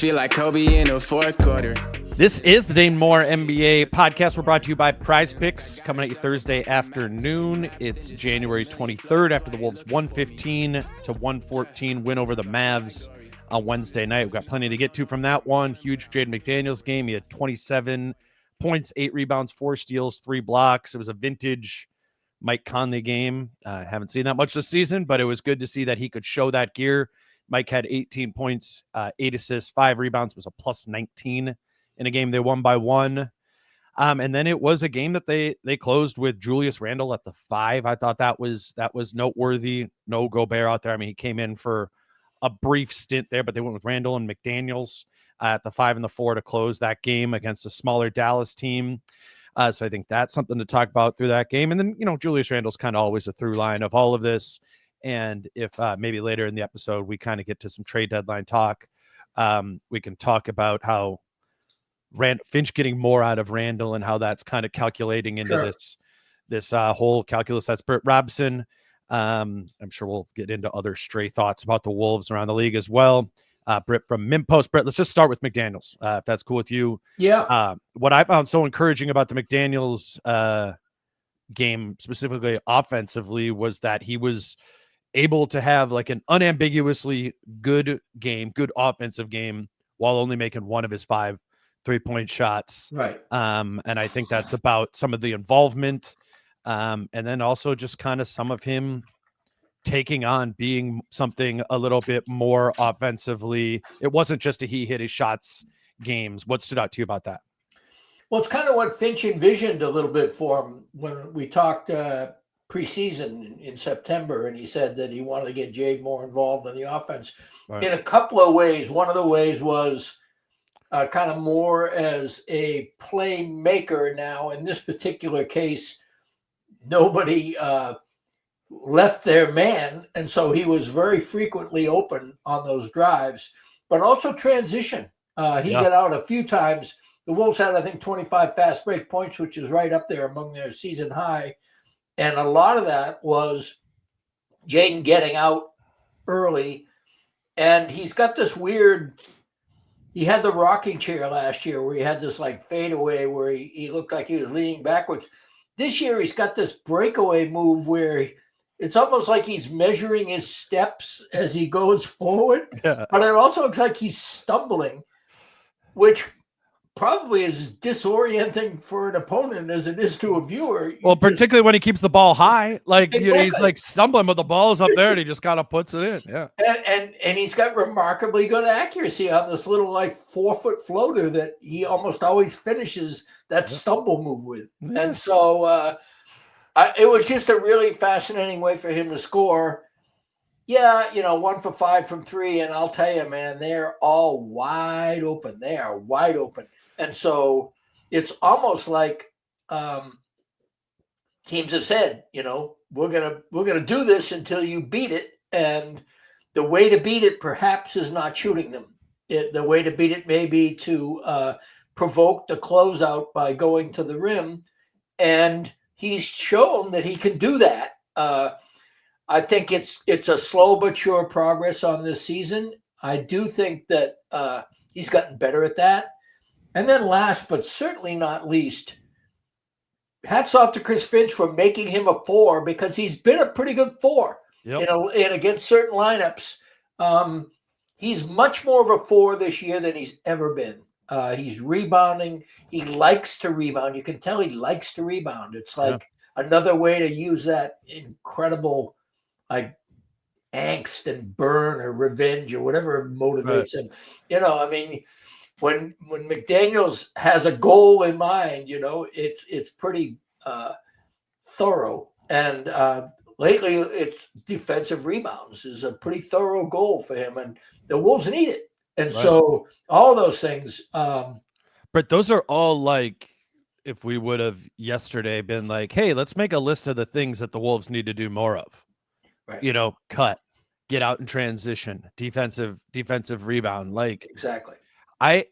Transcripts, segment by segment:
feel like Kobe in the fourth quarter. This is the Dane Moore NBA podcast. We're brought to you by Prize Picks, coming at you Thursday afternoon. It's January 23rd after the Wolves' 115-114 win over the Mavs on Wednesday night. We've got plenty to get to from that one. Huge Jaden McDaniels game. He had 27 points, 8 rebounds, 4 steals, 3 blocks. It was a vintage Mike Conley game. Haven't seen that much this season, but it was good to see that he could show that gear. Mike had 18 points, 8 assists, 5 rebounds. It was a plus 19 in a game they won by 1. And then it was a game that they closed with Julius Randle at the 5. I thought that was noteworthy. No Gobert out there. I mean, he came in for a brief stint there, but they went with Randle and McDaniels at the 5 and the 4 to close that game against a smaller Dallas team. So I think that's something to talk about through that game. And then, Julius Randle's kind of always a through line of all of this. And if maybe later in the episode, we kind of get to some trade deadline talk, we can talk about how Finch getting more out of Randle and how that's kind of calculating into this whole calculus. That's Britt, Robson. I'm sure we'll get into other stray thoughts about the Wolves around the league as well. Britt from Mimpost. Britt, let's just start with McDaniels, if that's cool with you. Yeah. What I found so encouraging about the McDaniels game, specifically offensively, was that he was able to have like an unambiguously good game, good offensive game, while only making one of his 5 3-point shots. Right. And I think that's about some of the involvement. And then also just kind of some of him taking on being something a little bit more offensively. It wasn't just a he hit his shots games. What stood out to you about that? Well, it's kind of what Finch envisioned a little bit for him when we talked preseason in September, and he said that he wanted to get Jade more involved in the offense in a couple of ways. One of the ways was kind of more as a playmaker. Now, in this particular case, nobody left their man, and so he was very frequently open on those drives, but also transition. He got out a few times. The Wolves had, I think, 25 fast break points, which is right up there among their season high. And a lot of that was Jaden getting out early. And he's got this weird, he had the rocking chair last year where he had this like fadeaway where he looked like he was leaning backwards. This year, he's got this breakaway move where it's almost like he's measuring his steps as he goes forward. Yeah. But it also looks like he's stumbling, which probably is disorienting for an opponent as it is to a viewer. Well, particularly when he keeps the ball high, like exactly. He's like stumbling, but the ball's up there and he just kind of puts it in. Yeah. And he's got remarkably good accuracy on this little like 4-foot floater that he almost always finishes that stumble move with. Yeah. And so it was just a really fascinating way for him to score. Yeah, 1 for 5 from 3. And I'll tell you, man, they're all wide open. They are wide open. And so it's almost like teams have said, we're gonna do this until you beat it. And the way to beat it perhaps is not shooting them. The way to beat it may be to provoke the closeout by going to the rim. And he's shown that he can do that. I think it's a slow but sure progress on this season. I do think that he's gotten better at that. And then last but certainly not least, hats off to Chris Finch for making him a 4 because he's been a pretty good 4 in against certain lineups. He's much more of a 4 this year than he's ever been. He's rebounding. He likes to rebound. You can tell he likes to rebound. It's like another way to use that incredible like angst and burn or revenge or whatever motivates him. When McDaniels has a goal in mind, it's pretty thorough. And lately, it's defensive rebounds is a pretty thorough goal for him, and the Wolves need it. And so all those things. But those are all like, if we would have yesterday been like, hey, let's make a list of the things that the Wolves need to do more of. Right. Cut, get out in transition, defensive rebound. Like exactly. I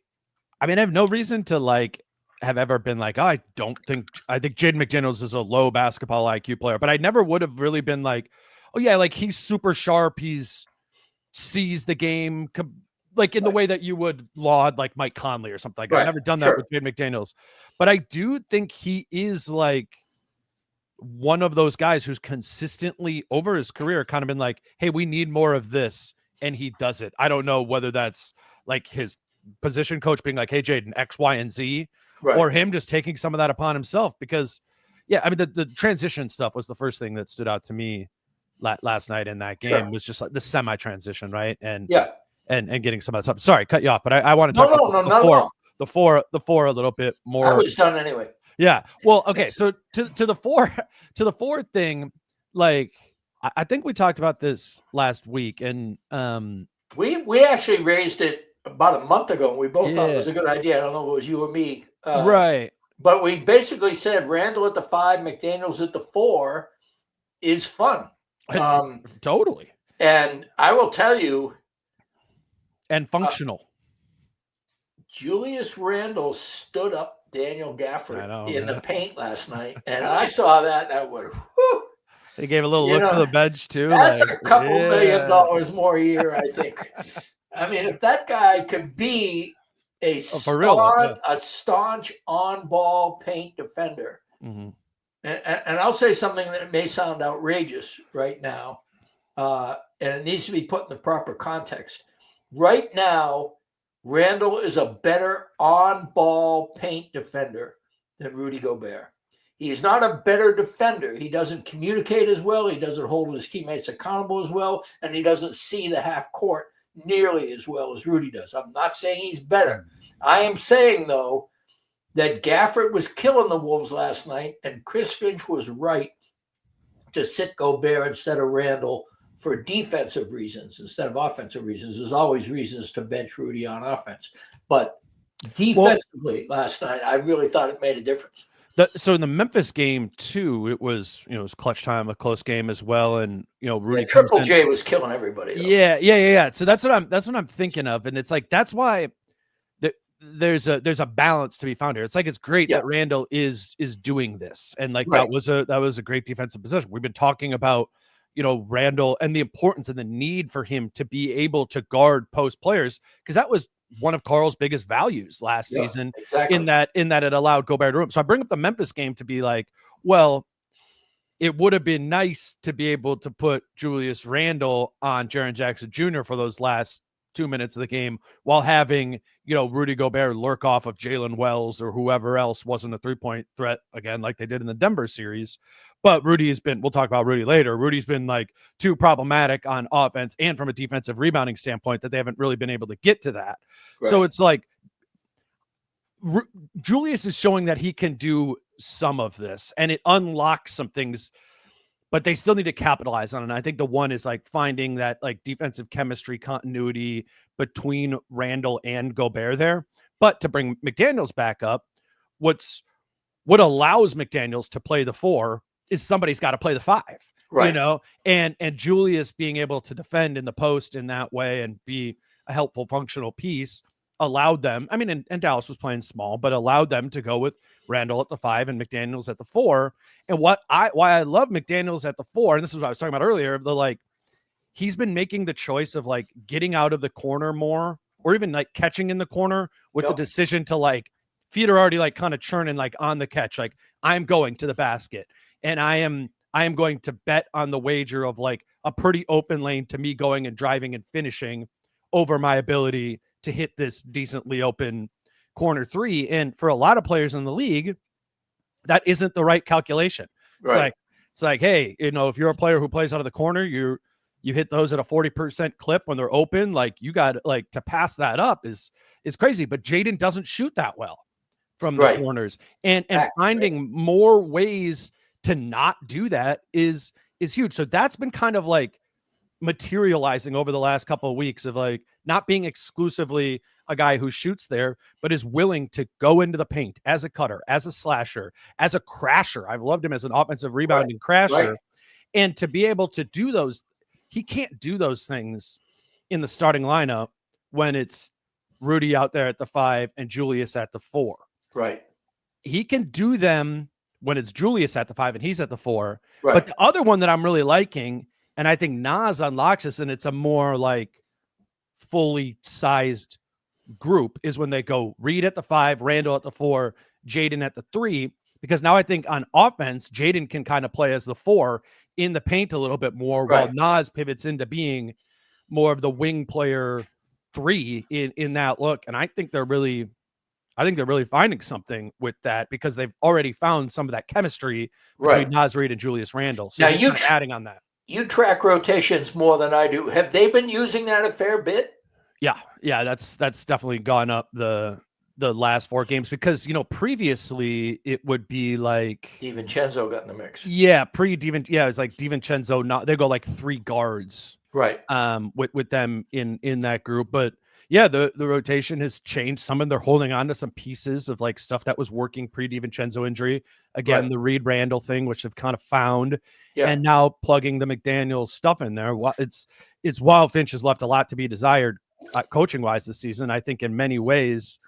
have no reason to like have ever been like, I think Jaden McDaniels is a low basketball IQ player, but I never would have really been like, oh yeah, like he's super sharp. He's sees the game like in the way that you would laud like Mike Conley or something like that. I've never done that with Jaden McDaniels, but I do think he is like one of those guys who's consistently over his career kind of been like, hey, we need more of this. And he does it. I don't know whether that's like his position coach being like, hey, Jaden, X, Y, and Z, or him just taking some of that upon himself. Because, yeah, I mean, the transition stuff was the first thing that stood out to me last night in that game was just like the semi-transition, right? And and getting some of that stuff. Sorry, cut you off, but I want to talk about the four a little bit more. I was done anyway. Yeah. Well, okay. So to the four thing, like I think we talked about this last week, and we actually raised it about a month ago, and we both thought it was a good idea. I don't know if it was you or me, right? But we basically said Randle at the 5, McDaniels at the 4 is fun. Totally. And I will tell you, and functional. Julius Randle stood up Daniel Gafford in the paint last night, and I saw that. That went. Whew. They gave a little look to the bench too. That's like, a couple $1 million more a year, I think. I mean, if that guy could be a staunch on-ball paint defender, and I'll say something that may sound outrageous right now, and it needs to be put in the proper context. Right now, Randle is a better on-ball paint defender than Rudy Gobert. He's not a better defender. He doesn't communicate as well. He doesn't hold his teammates accountable as well, and he doesn't see the half court nearly as well as Rudy does. I'm not saying he's better. I am saying, though, that Gafford was killing the Wolves last night, and Chris Finch was right to sit Gobert instead of Randle for defensive reasons instead of offensive reasons. There's always reasons to bench Rudy on offense. But defensively last night, I really thought it made a difference. So in the Memphis game too, it was clutch time, a close game as well, and Rudy Triple J was killing everybody. Though. Yeah. So that's what I'm thinking of, and it's like that's why there's a balance to be found here. It's like it's great that Randle is doing this, and like that was a great defensive position. We've been talking about Randle and the importance and the need for him to be able to guard post players, because that was one of Carl's biggest values last season in that it allowed Gobert room. So I bring up the Memphis game to be like, well, it would have been nice to be able to put Julius Randle on Jaren Jackson Jr. for those last 2 minutes of the game while having, Rudy Gobert lurk off of Jalen Wells or whoever else wasn't a 3-point threat again, like they did in the Denver series. But we'll talk about Rudy later. Rudy's been like too problematic on offense and from a defensive rebounding standpoint that they haven't really been able to get to that. Right. So it's like Julius is showing that he can do some of this, and it unlocks some things, but they still need to capitalize on it. And I think the one is like finding that like defensive chemistry continuity between Randle and Gobert there. But to bring McDaniels back up, what allows McDaniels to play the 4 is somebody's got to play the 5, right? And Julius being able to defend in the post in that way and be a helpful functional piece allowed them. I mean, and Dallas was playing small, but allowed them to go with Randle at the 5 and McDaniels at the 4. And why I love McDaniels at the 4, and this is what I was talking about earlier, he's been making the choice of like getting out of the corner more, or even like catching in the corner with the decision to like feet are already like kind of churning like on the catch, like I'm going to the basket, and I am going to bet on the wager of like a pretty open lane to me going and driving and finishing over my ability to hit this decently open corner 3. And for a lot of players in the league, that isn't the right calculation. Right. It's like, hey, if you're a player who plays out of the corner, you hit those at a 40% clip when they're open. Like you got like to pass that up is crazy. But Jaden doesn't shoot that well from the corners, and finding more ways to not do that is huge. So that's been kind of like materializing over the last couple of weeks of like not being exclusively a guy who shoots there, but is willing to go into the paint as a cutter, as a slasher, as a crasher. I've loved him as an offensive rebounding crasher. And to be able to do those, he can't do those things in the starting lineup when it's Rudy out there at the 5 and Julius at the 4. Right. He can do them when it's Julius at the 5 and he's at the 4. Right. But the other one that I'm really liking, and I think Nas unlocks this, and it's a more like fully sized group is when they go Reed at the 5, Randle at the 4, Jaden at the 3. Because now I think on offense, Jaden can kind of play as the 4 in the paint a little bit more, while Nas pivots into being more of the wing player 3 in that look. And I think they're really finding something with that, because they've already found some of that chemistry between Nas Reed and Julius Randle. So now you're adding on that. You track rotations more than I do. Have they been using that a fair bit? Yeah, that's definitely gone up the last 4 games, because previously it would be like DiVincenzo got in the mix. Yeah, it was like DiVincenzo. They go like 3 guards, right? With them in that group, but yeah, the rotation has changed. Some of them, they're holding on to some pieces of like stuff that was working pre-DiVincenzo injury. Again, the Reed Randle thing, which they've kind of found, and now plugging the McDaniels stuff in there. It's Wild Finch has left a lot to be desired coaching wise this season. I think in many ways,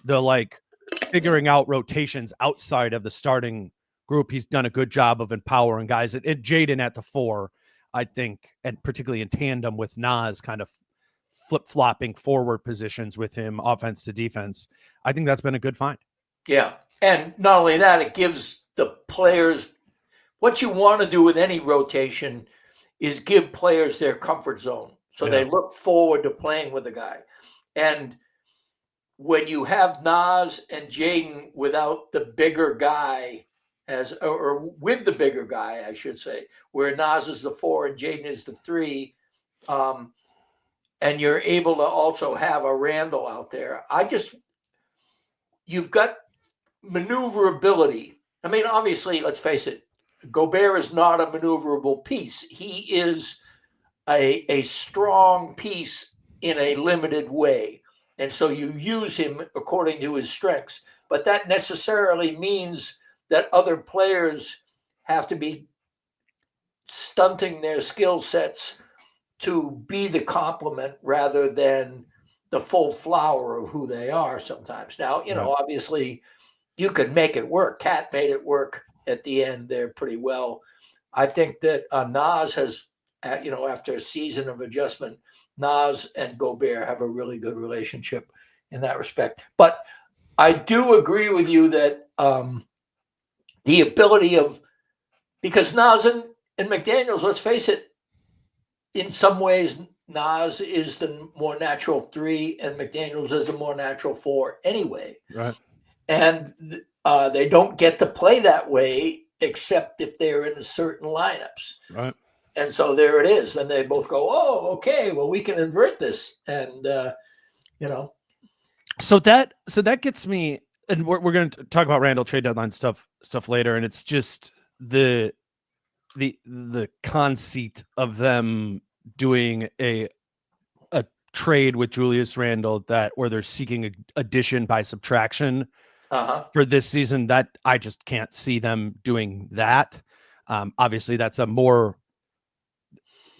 the like figuring out rotations outside of the starting group, he's done a good job of empowering guys. And Jaden at the 4, I think, and particularly in tandem with Nas, kind of flip-flopping forward positions with him, offense to defense. I think that's been a good find. Yeah. And not only that, it gives the players what you want to do with any rotation is give players their comfort zone. So they look forward to playing with the guy. And when you have Nas and Jaden without the bigger guy or with the bigger guy, I should say, where Nas is the 4 and Jaden is the 3, and you're able to also have a Randle out there. You've got maneuverability. I mean, obviously, let's face it, Gobert is not a maneuverable piece. He is a strong piece in a limited way. And so you use him according to his strengths. But that necessarily means that other players have to be stunting their skill sets to be the complement rather than the full flower of who they are sometimes. Now, obviously you can make it work. Cat made it work at the end there pretty well. I think that Nas has, after a season of adjustment, Nas and Gobert have a really good relationship in that respect. But I do agree with you that the ability because Nas and McDaniels, let's face it, in some ways, Nas is the more natural 3 and McDaniels is the more natural 4 anyway. Right. And they don't get to play that way except if they're in certain lineups. Right. And so there it is. And they both go, oh, okay, well, we can invert this. And, So that gets me, and we're going to talk about Randle trade deadline stuff later. And it's just the conceit of them doing a trade with Julius Randle where they're seeking addition by subtraction for this season, that I just can't see them doing that. Obviously that's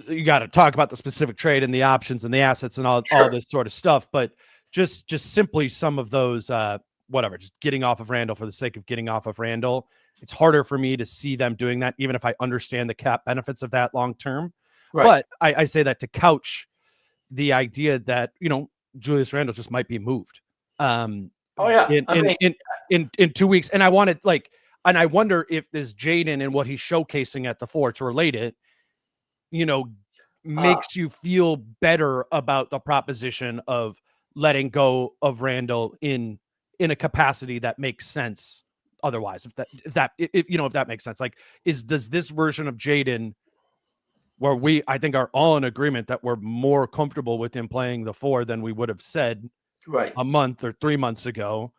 you got to talk about the specific trade and the options and the assets and all this sort of stuff, but just simply some of those, just getting off of Randle for the sake of getting off of Randle. It's harder for me to see them doing that, even if I understand the cap benefits of that long term. Right. But I say that to couch the idea that, Julius Randle just might be moved. In 2 weeks. And I wanted and I wonder if this Jaden and what he's showcasing at the 4 to relate it, makes you feel better about the proposition of letting go of Randle in a capacity that makes sense. Otherwise, if that makes sense, does this version of Jaden, where I think are all in agreement that we're more comfortable with him playing the 4 than we would have said a month or 3 months ago.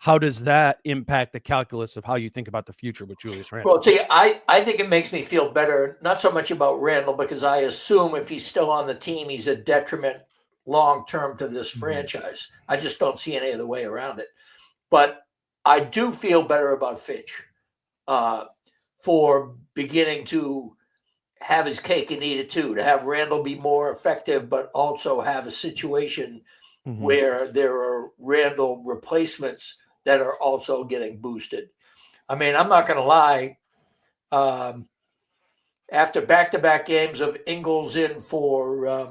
How does that impact the calculus of how you think about the future with Julius Randle? Well, see, I think it makes me feel better, not so much about Randle, because I assume if he's still on the team, he's a detriment long-term to this franchise. I just don't see any other way around it. But I do feel better about Finch for beginning to have his cake and eat it too, to have Randle be more effective, but also have a situation where there are Randle replacements that are also getting boosted. I mean, I'm not going to lie. After back-to-back games of Ingles in for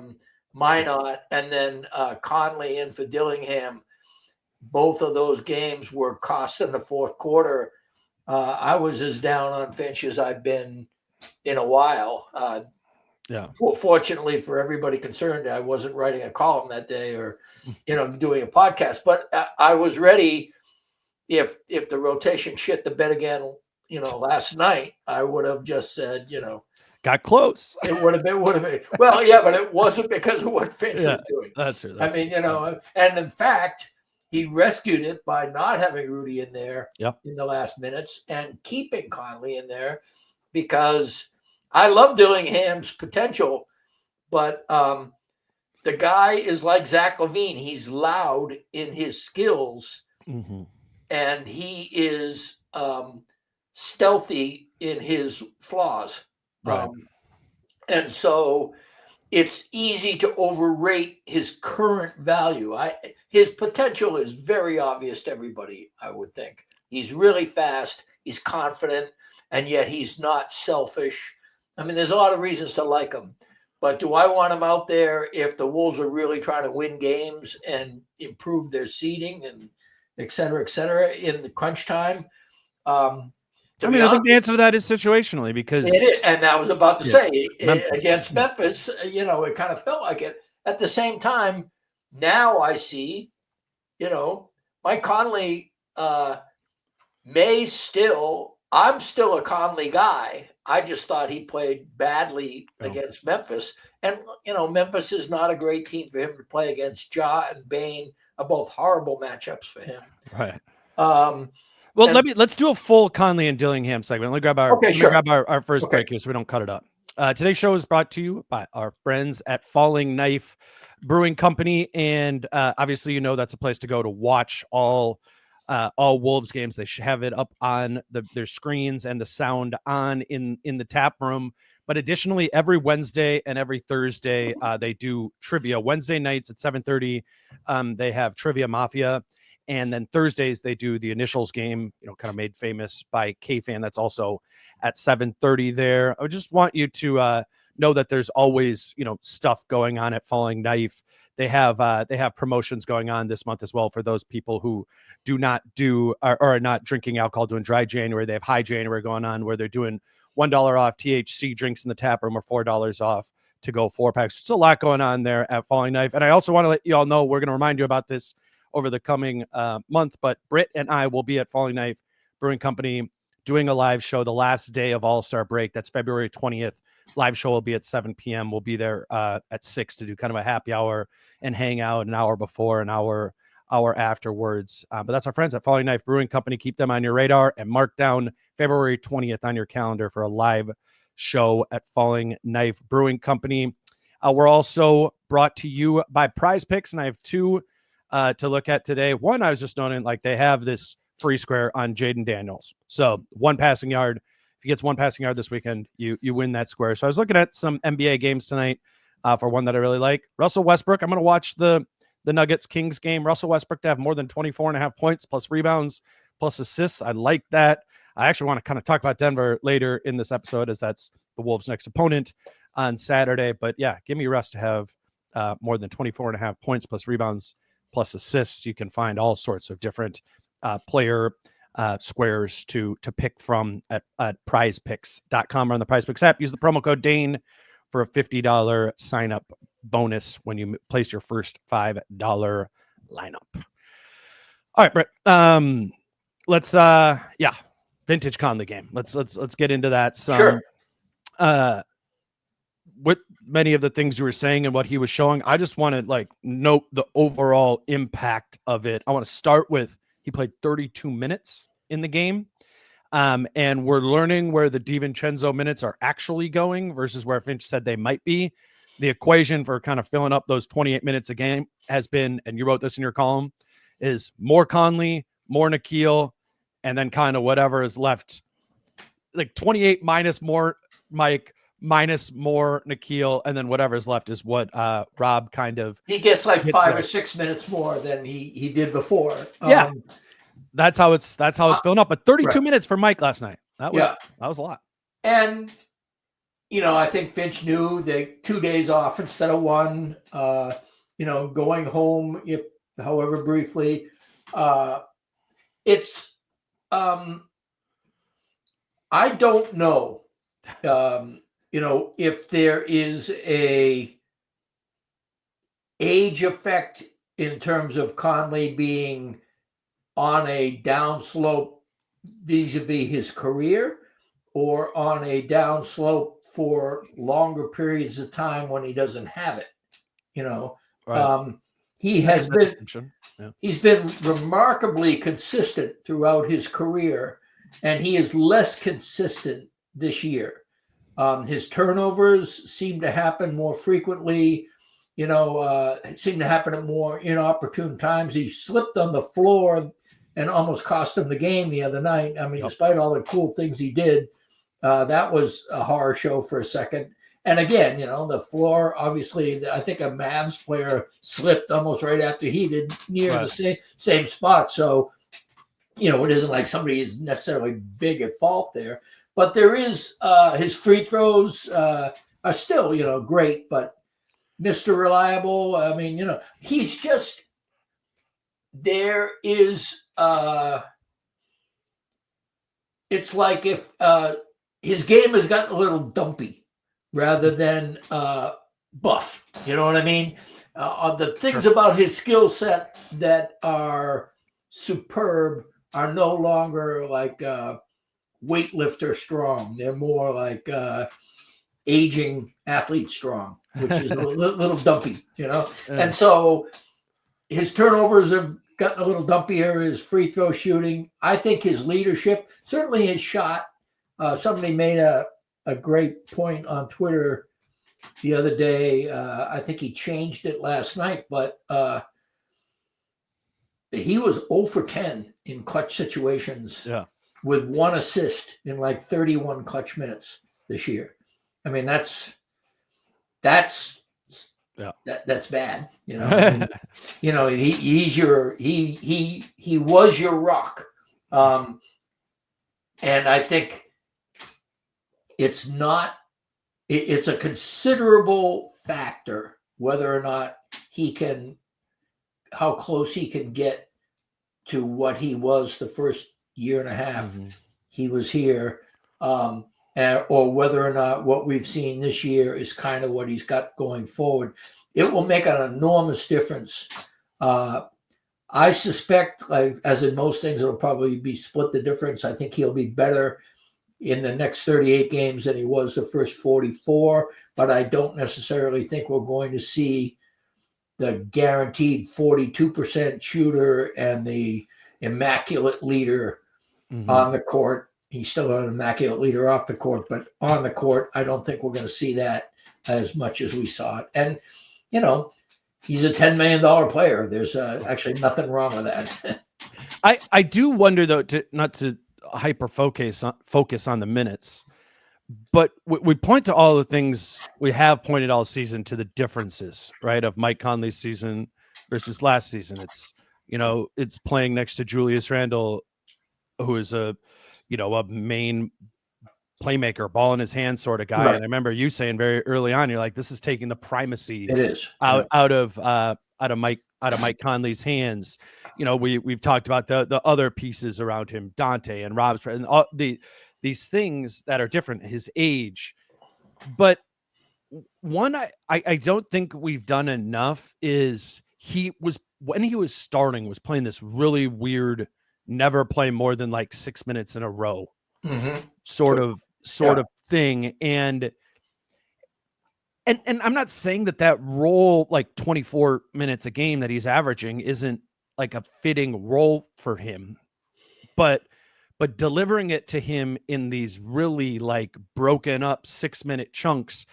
Minot, and then Conley in for Dillingham. Both of those games were costs in the fourth quarter. I was as down on Finch as I've been in a while. Fortunately for everybody concerned, I wasn't writing a column that day or, doing a podcast. But I was ready. If the rotation shit the bed again, last night, I would have just said, got close. It would have been. Well, yeah, but it wasn't because of what Finch was doing. That's true. I mean, and in fact, he rescued it by not having Rudy in there in the last minutes and keeping Conley in there, because I love Dillingham's potential, but the guy is like Zach LaVine. He's loud in his skills, and he is stealthy in his flaws. Right. And so it's easy to overrate his current value. His potential is very obvious to everybody, I would think. He's really fast, he's confident, and yet he's not selfish. I mean, there's a lot of reasons to like him. But do I want him out there if the Wolves are really trying to win games and improve their seeding and et cetera, in the crunch time? I think the answer to that is situationally, because and I was about to say against Memphis, it kind of felt like it. At the same time, now I see, Mike Conley I'm still a Conley guy. I just thought he played badly against Memphis. And, Memphis is not a great team for him to play against. Ja and Bane are both horrible matchups for him. Right. Well, let's do a full Conley and Dillingham segment. Let me grab our first break here so we don't cut it up. Today's show is brought to you by our friends at Falling Knife Brewing Company, and obviously that's a place to go to watch all Wolves games. They should have it up on their screens and the sound on in the tap room. But additionally, every Wednesday and every Thursday, they do trivia. Wednesday nights at 7:30, they have Trivia Mafia. And then Thursdays, they do the Initials game, kind of made famous by K-Fan. That's also at 7:30 there. I just want you to know that there's always, stuff going on at Falling Knife. They have promotions going on this month as well for those people who do not do or are not drinking alcohol, doing dry January. They have high January going on where they're doing $1 off THC drinks in the tap room or $4 off to go 4-packs. Just a lot going on there at Falling Knife. And I also want to let you all know, we're going to remind you about this over the coming month, but Britt and I will be at Falling Knife Brewing Company doing a live show the last day of All-Star break. That's February 20th. Live show will be at 7 p.m. We'll be there at 6 to do kind of a happy hour and hang out an hour before, an hour afterwards. But that's our friends at Falling Knife Brewing Company. Keep them on your radar and mark down February 20th on your calendar for a live show at Falling Knife Brewing Company. We're also brought to you by Prize Picks, and I have two to look at today. One, I was just noting, they have this free square on Jaden Daniels. So 1 passing yard. If he gets 1 passing yard this weekend, you win that square. So I was looking at some NBA games tonight for one that I really like. Russell Westbrook. I'm going to watch the Nuggets-Kings game. Russell Westbrook to have more than 24.5 points plus rebounds plus assists. I like that. I actually want to kind of talk about Denver later in this episode, as that's the Wolves' next opponent on Saturday. But yeah, give me Russ to have more than 24.5 points plus rebounds plus assists. You can find all sorts of different player squares to pick from at prizepicks.com or on the PrizePicks app. Use the promo code Dane for a $50 sign up bonus when you place your first $5 lineup. All right, Britt. Let's vintage Conley game. Let's get into that. Sure. With many of the things you were saying and what he was showing, I just want to note the overall impact of it. I want to start with, he played 32 minutes in the game. And we're learning where the DiVincenzo minutes are actually going versus where Finch said they might be. The equation for kind of filling up those 28 minutes a game has been, and you wrote this in your column, is more Conley, more Nickeil, and then kind of whatever is left. 28 minus more Mike, minus more Nickeil, and then whatever is left is what Rob kind of... He gets 5 or 6 minutes more than he did before. Yeah. That's how it's filling up. But 32 minutes for Mike last night. That was a lot. And I think Finch knew that 2 days off instead of one, going home, if however briefly. It's, I don't know, if there is a age effect in terms of Conley being on a downslope vis-a-vis his career, or on a downslope for longer periods of time when he doesn't have it. Right. He has That been distinction. Yeah. he's been remarkably consistent throughout his career, and he is less consistent this year. His turnovers seem to happen more frequently. It seemed to happen at more inopportune times. He slipped on the floor and almost cost him the game the other night. I mean, despite all the cool things he did, that was a horror show for a second. And again, the floor, obviously, I think a Mavs player slipped almost right after he did near the same spot. So, it isn't like somebody is necessarily big at fault there. But there is his free throws are still, great, but Mr. Reliable. I mean, he's just, there is, it's like if his game has gotten a little dumpy rather than buff. You know what I mean? The things about his skill set that are superb are no longer like weightlifter strong. They're more like aging athlete strong, which is a little dumpy, Yeah. And so his turnovers have gotten a little dumpier, his free throw shooting. I think his leadership, certainly his shot. Somebody made a great point on Twitter the other day. I think he changed it last night, but he was 0 for 10 in clutch situations with 1 assist in like 31 clutch minutes this year. I mean, that's bad. He's he was your rock. And I think it's a considerable factor whether or not how close he can get to what he was the first year and a half he was here, or whether or not what we've seen this year is kind of what he's got going forward. It will make an enormous difference. I suspect, like as in most things, it'll probably be split the difference. I think he'll be better in the next 38 games than he was the first 44, but I don't necessarily think we're going to see the guaranteed 42% shooter and the immaculate leader on the court. He's still an immaculate leader off the court, but on the court, I don't think we're going to see that as much as we saw it. And, he's a $10 million player. There's actually nothing wrong with that. I do wonder, though, not to hyper focus on the minutes, but we point to all the things we have pointed all season to the differences, right, of Mike Conley's season versus last season. It's it's playing next to Julius Randle, who is a main playmaker, ball in his hand sort of guy. Right. And I remember you saying very early on, you're like, this is taking the primacy out of Mike Conley's hands. We've talked about the other pieces around him, Dante and Robson, and all these things that are different, his age. But one I don't think we've done enough is when he was starting was playing this really weird, never play more than like 6 minutes in a row sort of thing. And I'm not saying that role, like 24 minutes a game that he's averaging, isn't like a fitting role for him, but delivering it to him in these really like broken up 6-minute chunks,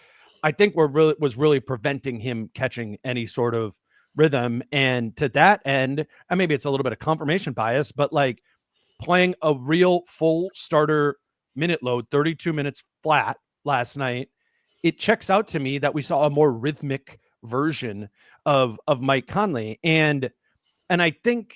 I think was really preventing him catching any sort of rhythm. And to that end, and maybe it's a little bit of confirmation bias, but like playing a real full starter minute load, 32 minutes flat last night, it checks out to me that we saw a more rhythmic version of Mike Conley. And I think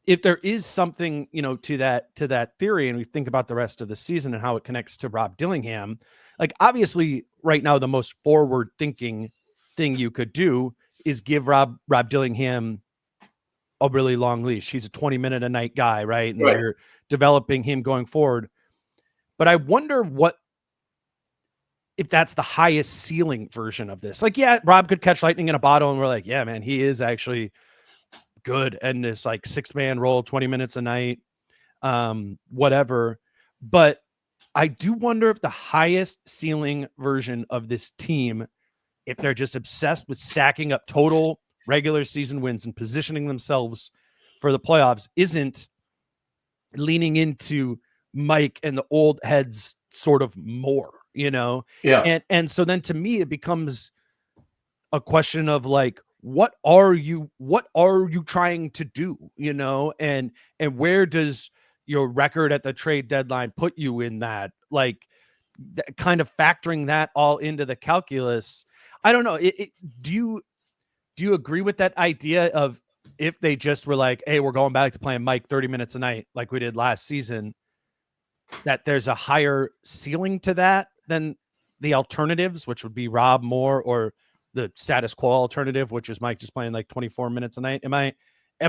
if there is something, to that theory, and we think about the rest of the season and how it connects to Rob Dillingham, like obviously right now, the most forward thinking thing you could do is give Rob Dillingham a really long leash. He's a 20-minute a night guy, right? And you're developing him going forward. But I wonder if that's the highest ceiling version of this. Like, yeah, Rob could catch lightning in a bottle, and we're like, yeah, man, he is actually good in this like 6-man role, 20 minutes a night, whatever. But I do wonder if the highest ceiling version of this team, if they're just obsessed with stacking up total regular season wins and positioning themselves for the playoffs, isn't leaning into Mike and the old heads sort of more, Yeah. And so then to me, it becomes a question of like, what are you trying to do, and where does your record at the trade deadline put you in that, like kind of factoring that all into the calculus. I don't know. Do you agree with that idea of, if they just were like, hey, we're going back to playing Mike 30 minutes a night like we did last season, that there's a higher ceiling to that than the alternatives, which would be Rob Moore, or the status quo alternative, which is Mike just playing like 24 minutes a night? Am I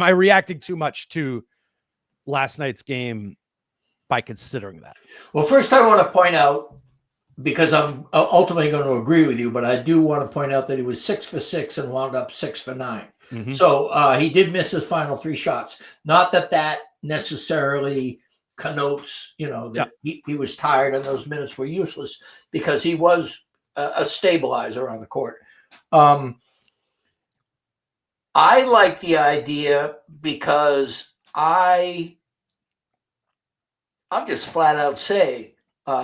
reacting too much to last night's game by considering that? Well, first I want to point out, because I'm ultimately going to agree with you, but I do want to point out that he was 6 for 6 and wound up 6 for 9. Mm-hmm. So he did miss his final 3 shots. Not that necessarily connotes, that he was tired and those minutes were useless, because he was a stabilizer on the court. I like the idea because I'm just flat out say,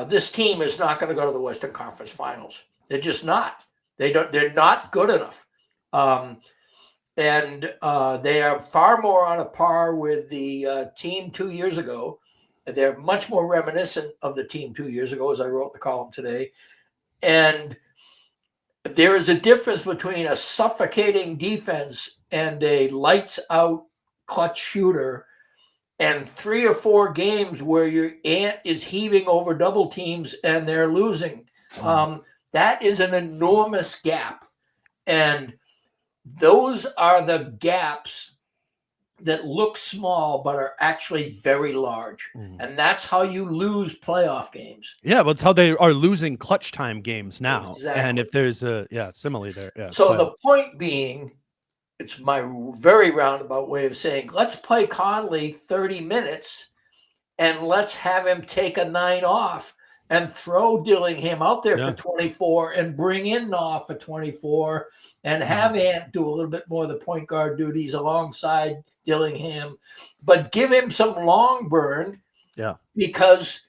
this team is not going to go to the Western Conference Finals. They're just not. They're not good enough. And they are far more on a par with the team 2 years ago. They're much more reminiscent of the team 2 years ago, as I wrote in the column today. And there is a difference between a suffocating defense and a lights out clutch shooter, and 3 or 4 games where your ant is heaving over double teams and they're losing. That is an enormous gap. And those are the gaps that look small but are actually very large. And that's how you lose playoff games. Yeah, well, it's how they are losing clutch time games now. Exactly. And if there's a simile there. Yeah. So the point being, it's my very roundabout way of saying, let's play Conley 30 minutes and let's have him take a 9 off and throw Dillingham out there for 24 and bring in Knopf for 24 and have Ant do a little bit more of the point guard duties alongside Dillingham, but give him some long burn. Yeah. Because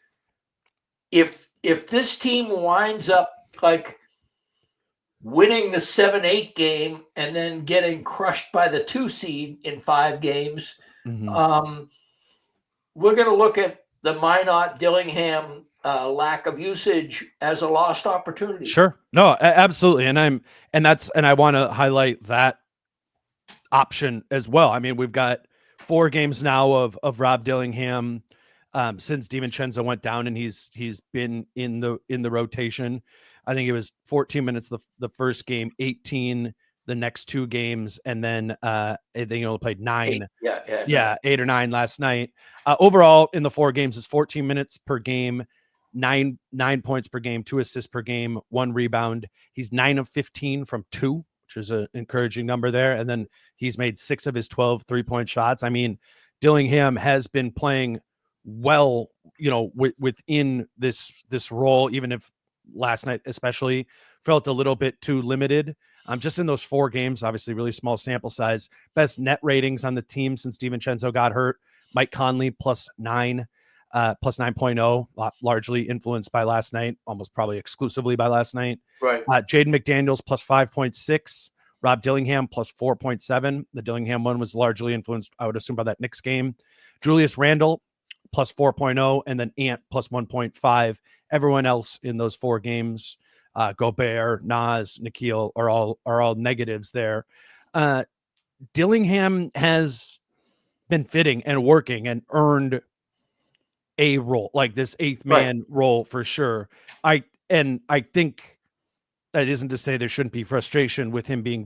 if this team winds up like winning the 7-8 game and then getting crushed by the 2 seed in 5 games, we're going to look at the Minot Dillingham lack of usage as a lost opportunity. Sure. No, absolutely. And I want to highlight that option as well. I mean, we've got 4 games now of Rob Dillingham since DiVincenzo went down, and he's been in the rotation. I think it was 14 minutes the first game, 18 the next 2 games, and then I think he only played 9. 8 or 9 last night. Overall in the 4 games is 14 minutes per game, 9 points per game, 2 assists per game, 1 rebound. He's 9 of 15 from 2, which is an encouraging number there. And then he's made 6 of his 12 3-point shots. I mean, Dillingham has been playing well, within this role, even if last night especially felt a little bit too limited. Just in those 4 games, obviously really small sample size. Best net ratings on the team since DiVincenzo got hurt. Mike Conley plus 9, plus 9.0, largely influenced by last night, almost probably exclusively by last night. Right. Jaden McDaniels plus 5.6. Rob Dillingham plus 4.7. The Dillingham one was largely influenced, I would assume, by that Knicks game. Julius Randle plus 4.0, and then Ant plus 1.5. Everyone else in those 4 games, Gobert, Nas, Nikhil, are all negatives there. Dillingham has been fitting and working and earned a role, like this eighth man role for sure. I think that isn't to say there shouldn't be frustration with him being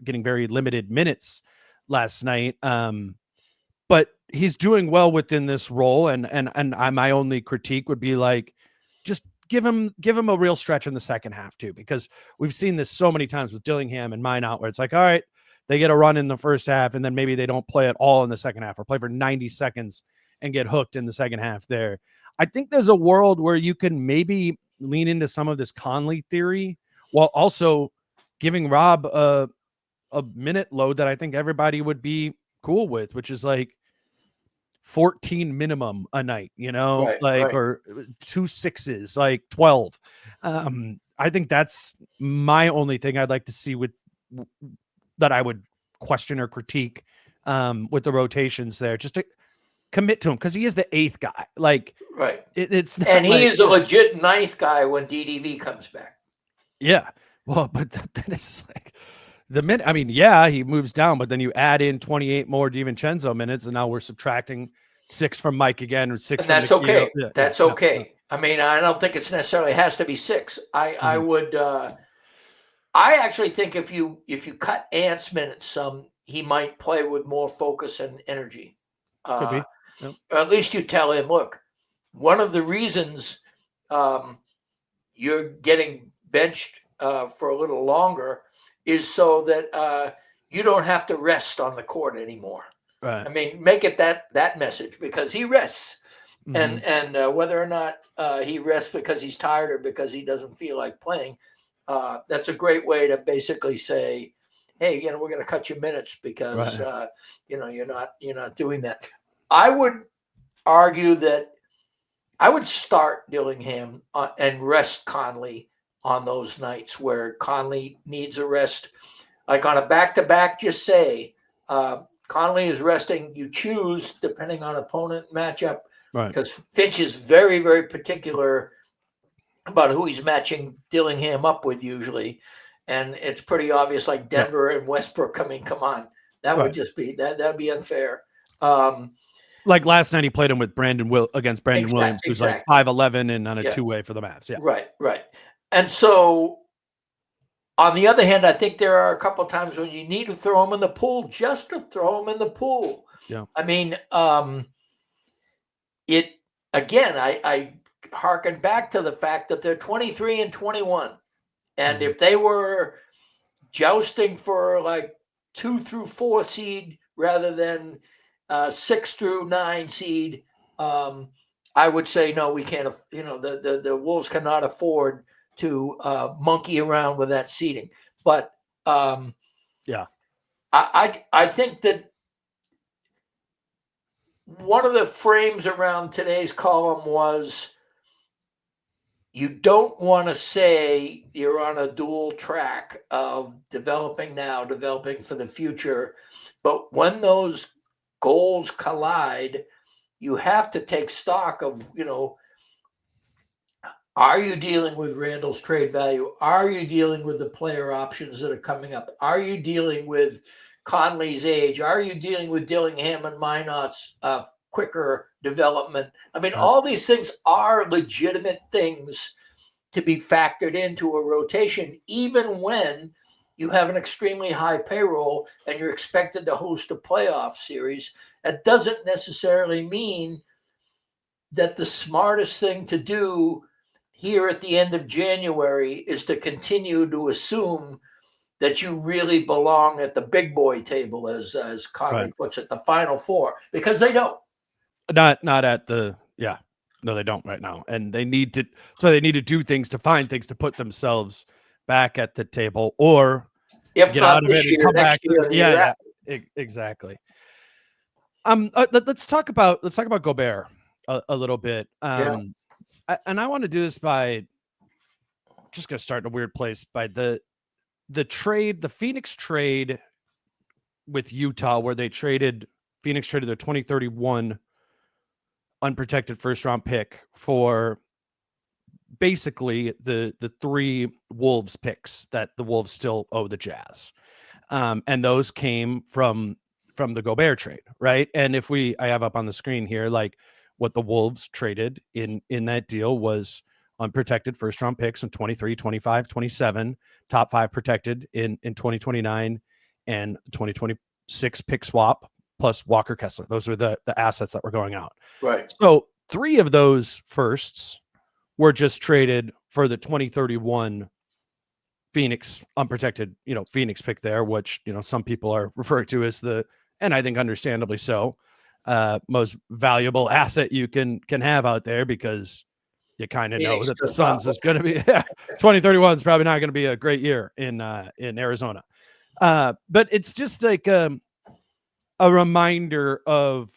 getting very limited minutes last night. But he's doing well within this role, and my only critique would be like, just give him a real stretch in the second half too, because we've seen this so mine times with Dillingham and Minot, where it's like, all right, they get a run in the first half, and then maybe they don't play at all in the second half, or play for 90 seconds and get hooked in the second half there. I think there's a world where you can maybe lean into some of this Conley theory while also giving Rob a minute load that I think everybody would be cool with, which is like 14 minimum a night, or 2 6s, like 12. I think that's my only thing I'd like to see with that I would question or critique with the rotations there, just to commit to him, because he is the eighth guy. Like, it's not, and he is a legit ninth guy when DDV comes back. Yeah, well, but then it's like the minute. I mean, yeah, he moves down, but then you add in 28 more DiVincenzo minutes, and now we're subtracting 6 from Mike again, or 6. And that's okay. That's okay. I mean, I don't think it's necessarily has to be 6. I would. I actually think if you cut Ant's minutes some, he might play with more focus and energy. Could be. Or at least you tell him, look, one of the reasons you're getting benched for a little longer is so that you don't have to rest on the court anymore. Right. I mean, make it that message, because he rests, and whether or not he rests because he's tired or because he doesn't feel like playing, that's a great way to basically say, hey, we're going to cut your minutes because you're not doing that. I would argue that I would start Dillingham and rest Conley on those nights where Conley needs a rest. Like on a back-to-back, just say Conley is resting. You choose depending on opponent matchup, because Finch is very, very particular about who he's matching Dillingham up with usually. And it's pretty obvious, like Denver and Westbrook. Come on. That would just be, that'd be unfair. Like last night, he played him with against Brandon Williams, who's like 5'11" and on a two-way for the Mavs. Yeah. Right. And so, on the other hand, I think there are a couple of times when you need to throw him in the pool, just to throw him in the pool. Yeah. I mean, I harken back to the fact that they're 23 and 21. And if they were jousting for like 2 through 4 seed rather than 6 through 9 seed, I would say, no, we can't, the Wolves cannot afford to monkey around with that seeding. But I think that one of the frames around today's column was, you don't want to say you're on a dual track of developing now, developing for the future. But when those goals collide, you have to take stock of, are you dealing with Randle's trade value? Are you dealing with the player options that are coming up? Are you dealing with Conley's age? Are you dealing with Dillingham and Minot's quicker development? I mean, all these things are legitimate things to be factored into a rotation, even when you have an extremely high payroll and you're expected to host a playoff series. That doesn't necessarily mean that the smartest thing to do here at the end of January is to continue to assume that you really belong at the big boy table, as Conley puts it, the Final Four, because they don't. Not at the no, they don't right now, and they need to. So they need to do things to find things to put themselves back at the table, or if get not out of this it year, and come next back. year. Exactly. Let's talk about Gobert a little bit. And I want to do this by just going to start in a weird place by the trade, the Phoenix trade with Utah, where Phoenix traded their 2031 unprotected first round pick for basically the 3 Wolves picks that the Wolves still owe the Jazz. And those came from from the Gobert trade, right? And if I have up on the screen here, like what the Wolves traded in that deal was unprotected first round picks in 23, 25, 27, top 5 protected in 2029, and 2026 pick swap plus Walker Kessler. Those were the assets that were going out. Right. So 3 of those firsts were just traded for the 2031 Phoenix unprotected, Phoenix pick there, which, some people are referring to as and I think understandably so, most valuable asset you can have out there, because you kind of know that the Suns is going to be 2031 is probably not going to be a great year in Arizona. But it's just like a reminder of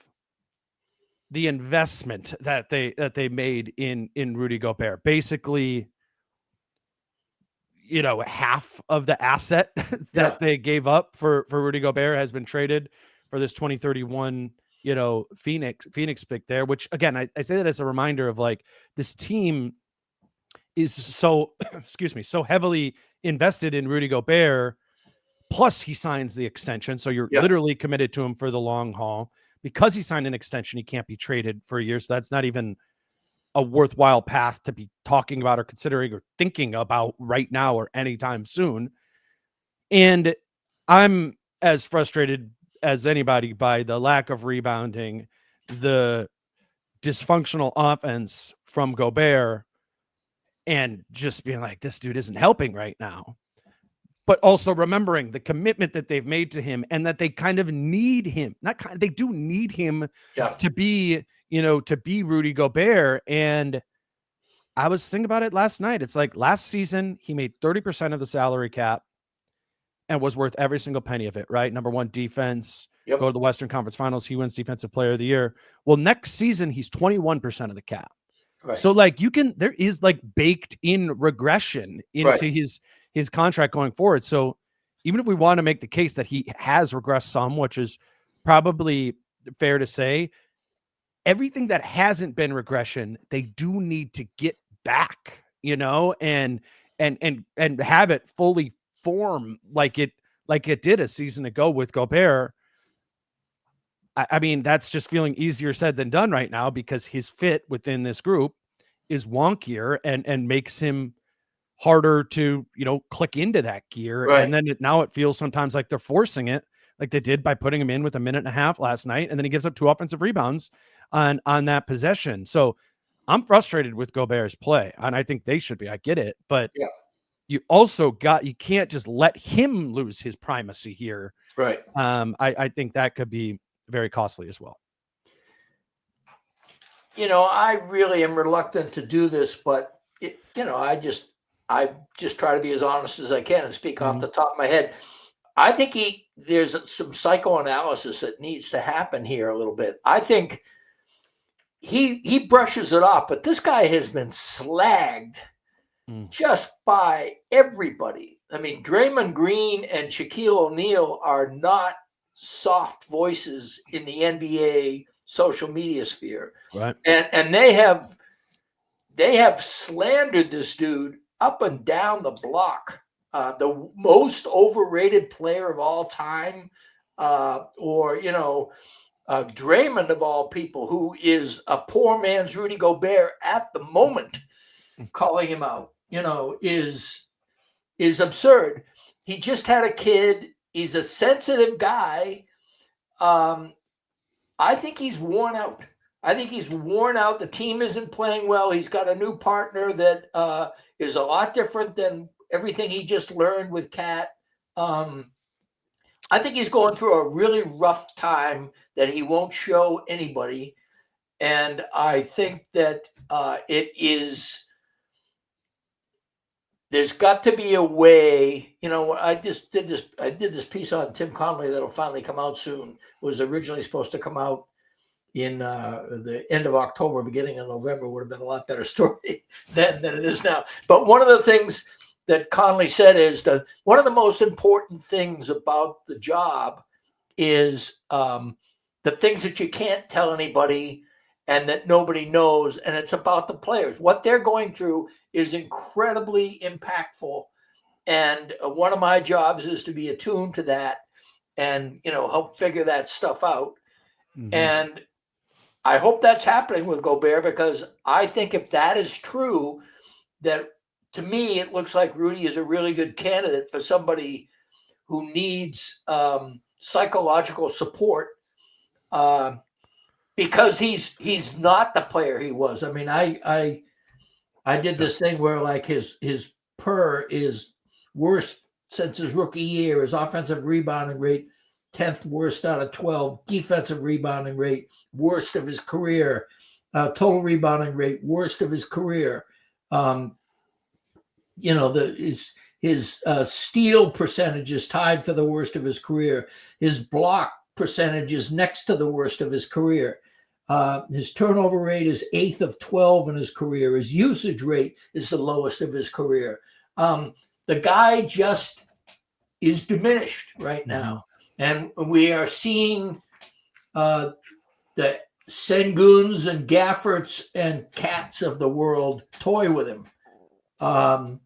the investment that they made in Rudy Gobert. Basically, half of the asset that they gave up for Rudy Gobert has been traded for this 2031, Phoenix pick there, which again, I say that as a reminder of like, this team is so, so heavily invested in Rudy Gobert, plus he signs the extension. So you're literally committed to him for the long haul. Because he signed an extension, he can't be traded for a year. So that's not even a worthwhile path to be talking about or considering or thinking about right now or anytime soon. And I'm as frustrated as anybody by the lack of rebounding, the dysfunctional offense from Gobert, and just being like, this dude isn't helping right now. But also remembering the commitment that they've made to him, and that they kind of need him. They do need him to be, to be Rudy Gobert. And I was thinking about it last night. It's like last season, he made 30% of the salary cap and was worth every single penny of it, right? Number 1 defense, go to the Western Conference Finals. He wins Defensive Player of the Year. Well, next season, he's 21% of the cap. Right. So like there is like baked in regression into his contract going forward. So even if we want to make the case that he has regressed some, which is probably fair to say, everything that hasn't been regression, they do need to get back, and have it fully form like it did a season ago with Gobert. I mean, that's just feeling easier said than done right now, because his fit within this group is wonkier and makes him harder to, click into that gear. Right. And then now it feels sometimes like they're forcing it, like they did by putting him in with a minute and a half last night. And then he gives up 2 offensive rebounds on that possession. So I'm frustrated with Gobert's play, and I think they should be. I get it. But you also you can't just let him lose his primacy here. Right. I think that could be very costly as well. I really am reluctant to do this, but I just try to be as honest as I can and speak off the top of my head. I think there's some psychoanalysis that needs to happen here a little bit. I think he brushes it off, but this guy has been slagged just by everybody. I mean, Draymond Green and Shaquille O'Neal are not soft voices in the NBA social media sphere. Right. And they have slandered this dude up and down the block. The most overrated player of all time, or Draymond of all people, who is a poor man's Rudy Gobert at the moment, calling him out, is absurd. He just had a kid. He's a sensitive guy. I think he's worn out. The team isn't playing well. He's got a new partner that is a lot different than everything he just learned with Kat. I think he's going through a really rough time that he won't show anybody. And I think that there's got to be a way. I did this piece on Tim Conley that'll finally come out soon. It was originally supposed to come out in the end of October, beginning of November. Would have been a lot better story than it is now. But one of the things that Conley said is that one of the most important things about the job is the things that you can't tell anybody and that nobody knows. And it's about the players. What they're going through is incredibly impactful. And one of my jobs is to be attuned to that and help figure that stuff out. Mhm. And I hope that's happening with Gobert, because I think if that is true, that to me it looks like Rudy is a really good candidate for somebody who needs psychological support, because he's not the player he was. I mean, I did this thing where like his PER is worst since his rookie year. His offensive rebounding rate, 10th worst out of 12. Defensive rebounding rate, worst of his career. Total rebounding rate, worst of his career. His steal percentage is tied for the worst of his career. His block percentage is next to the worst of his career. His turnover rate is 8th of 12 in his career. His usage rate is the lowest of his career. The guy just is diminished right now. And we are seeing the Senguns and Gaffords and Cats of the world toy with him. And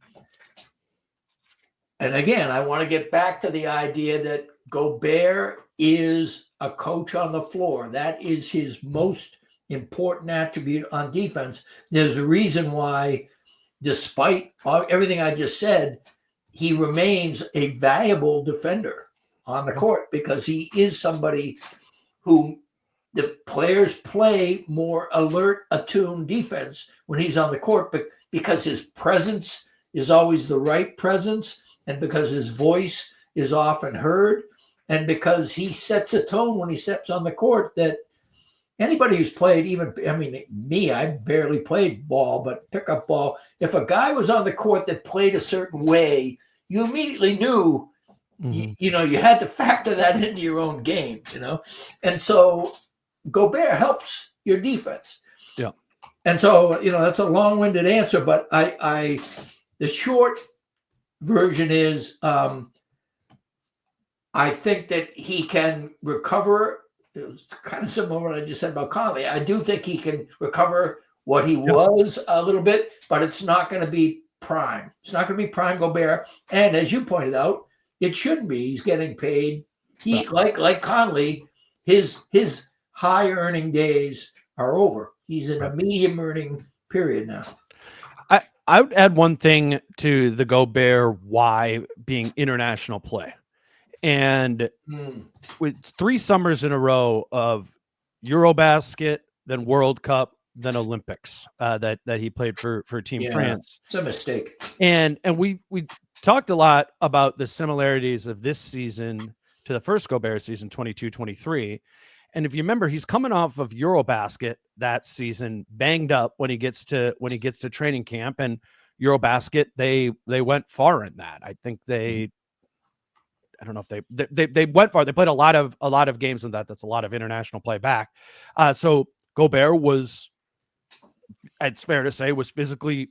again, I want to get back to the idea that Gobert is a coach on the floor. That is his most important attribute on defense. There's a reason why, despite everything I just said, he remains a valuable defender on the court, because he is somebody who the players play more alert, attuned defense when he's on the court, but because his presence is always the right presence, and because his voice is often heard, and because he sets a tone when he steps on the court that anybody who's played, I barely played ball, but pickup ball, if a guy was on the court that played a certain way, you immediately knew, you had to factor that into your own game, And so Gobert helps your defense. Yeah. And so, that's a long-winded answer, but the short version is, I think that he can recover. It's kind of similar to what I just said about Conley. I do think he can recover what he was a little bit, but it's not going to be prime. It's not going to be prime Gobert. And as you pointed out, it shouldn't be. He's getting paid. Like Conley, his high earning days are over. He's in a medium earning period now. I would add one thing to the Gobert why being international play. And with 3 summers in a row of Eurobasket, then World Cup, then Olympics, that he played for Team France. It's a mistake. And we talked a lot about the similarities of this season to the first Gobert season, 22-23. And if you remember, he's coming off of Eurobasket that season, banged up when he gets to training camp, and Eurobasket they went far in that. I think I don't know if they went far. They played a lot of games in that. That's a lot of international play back. So Gobert was, it's fair to say, was physically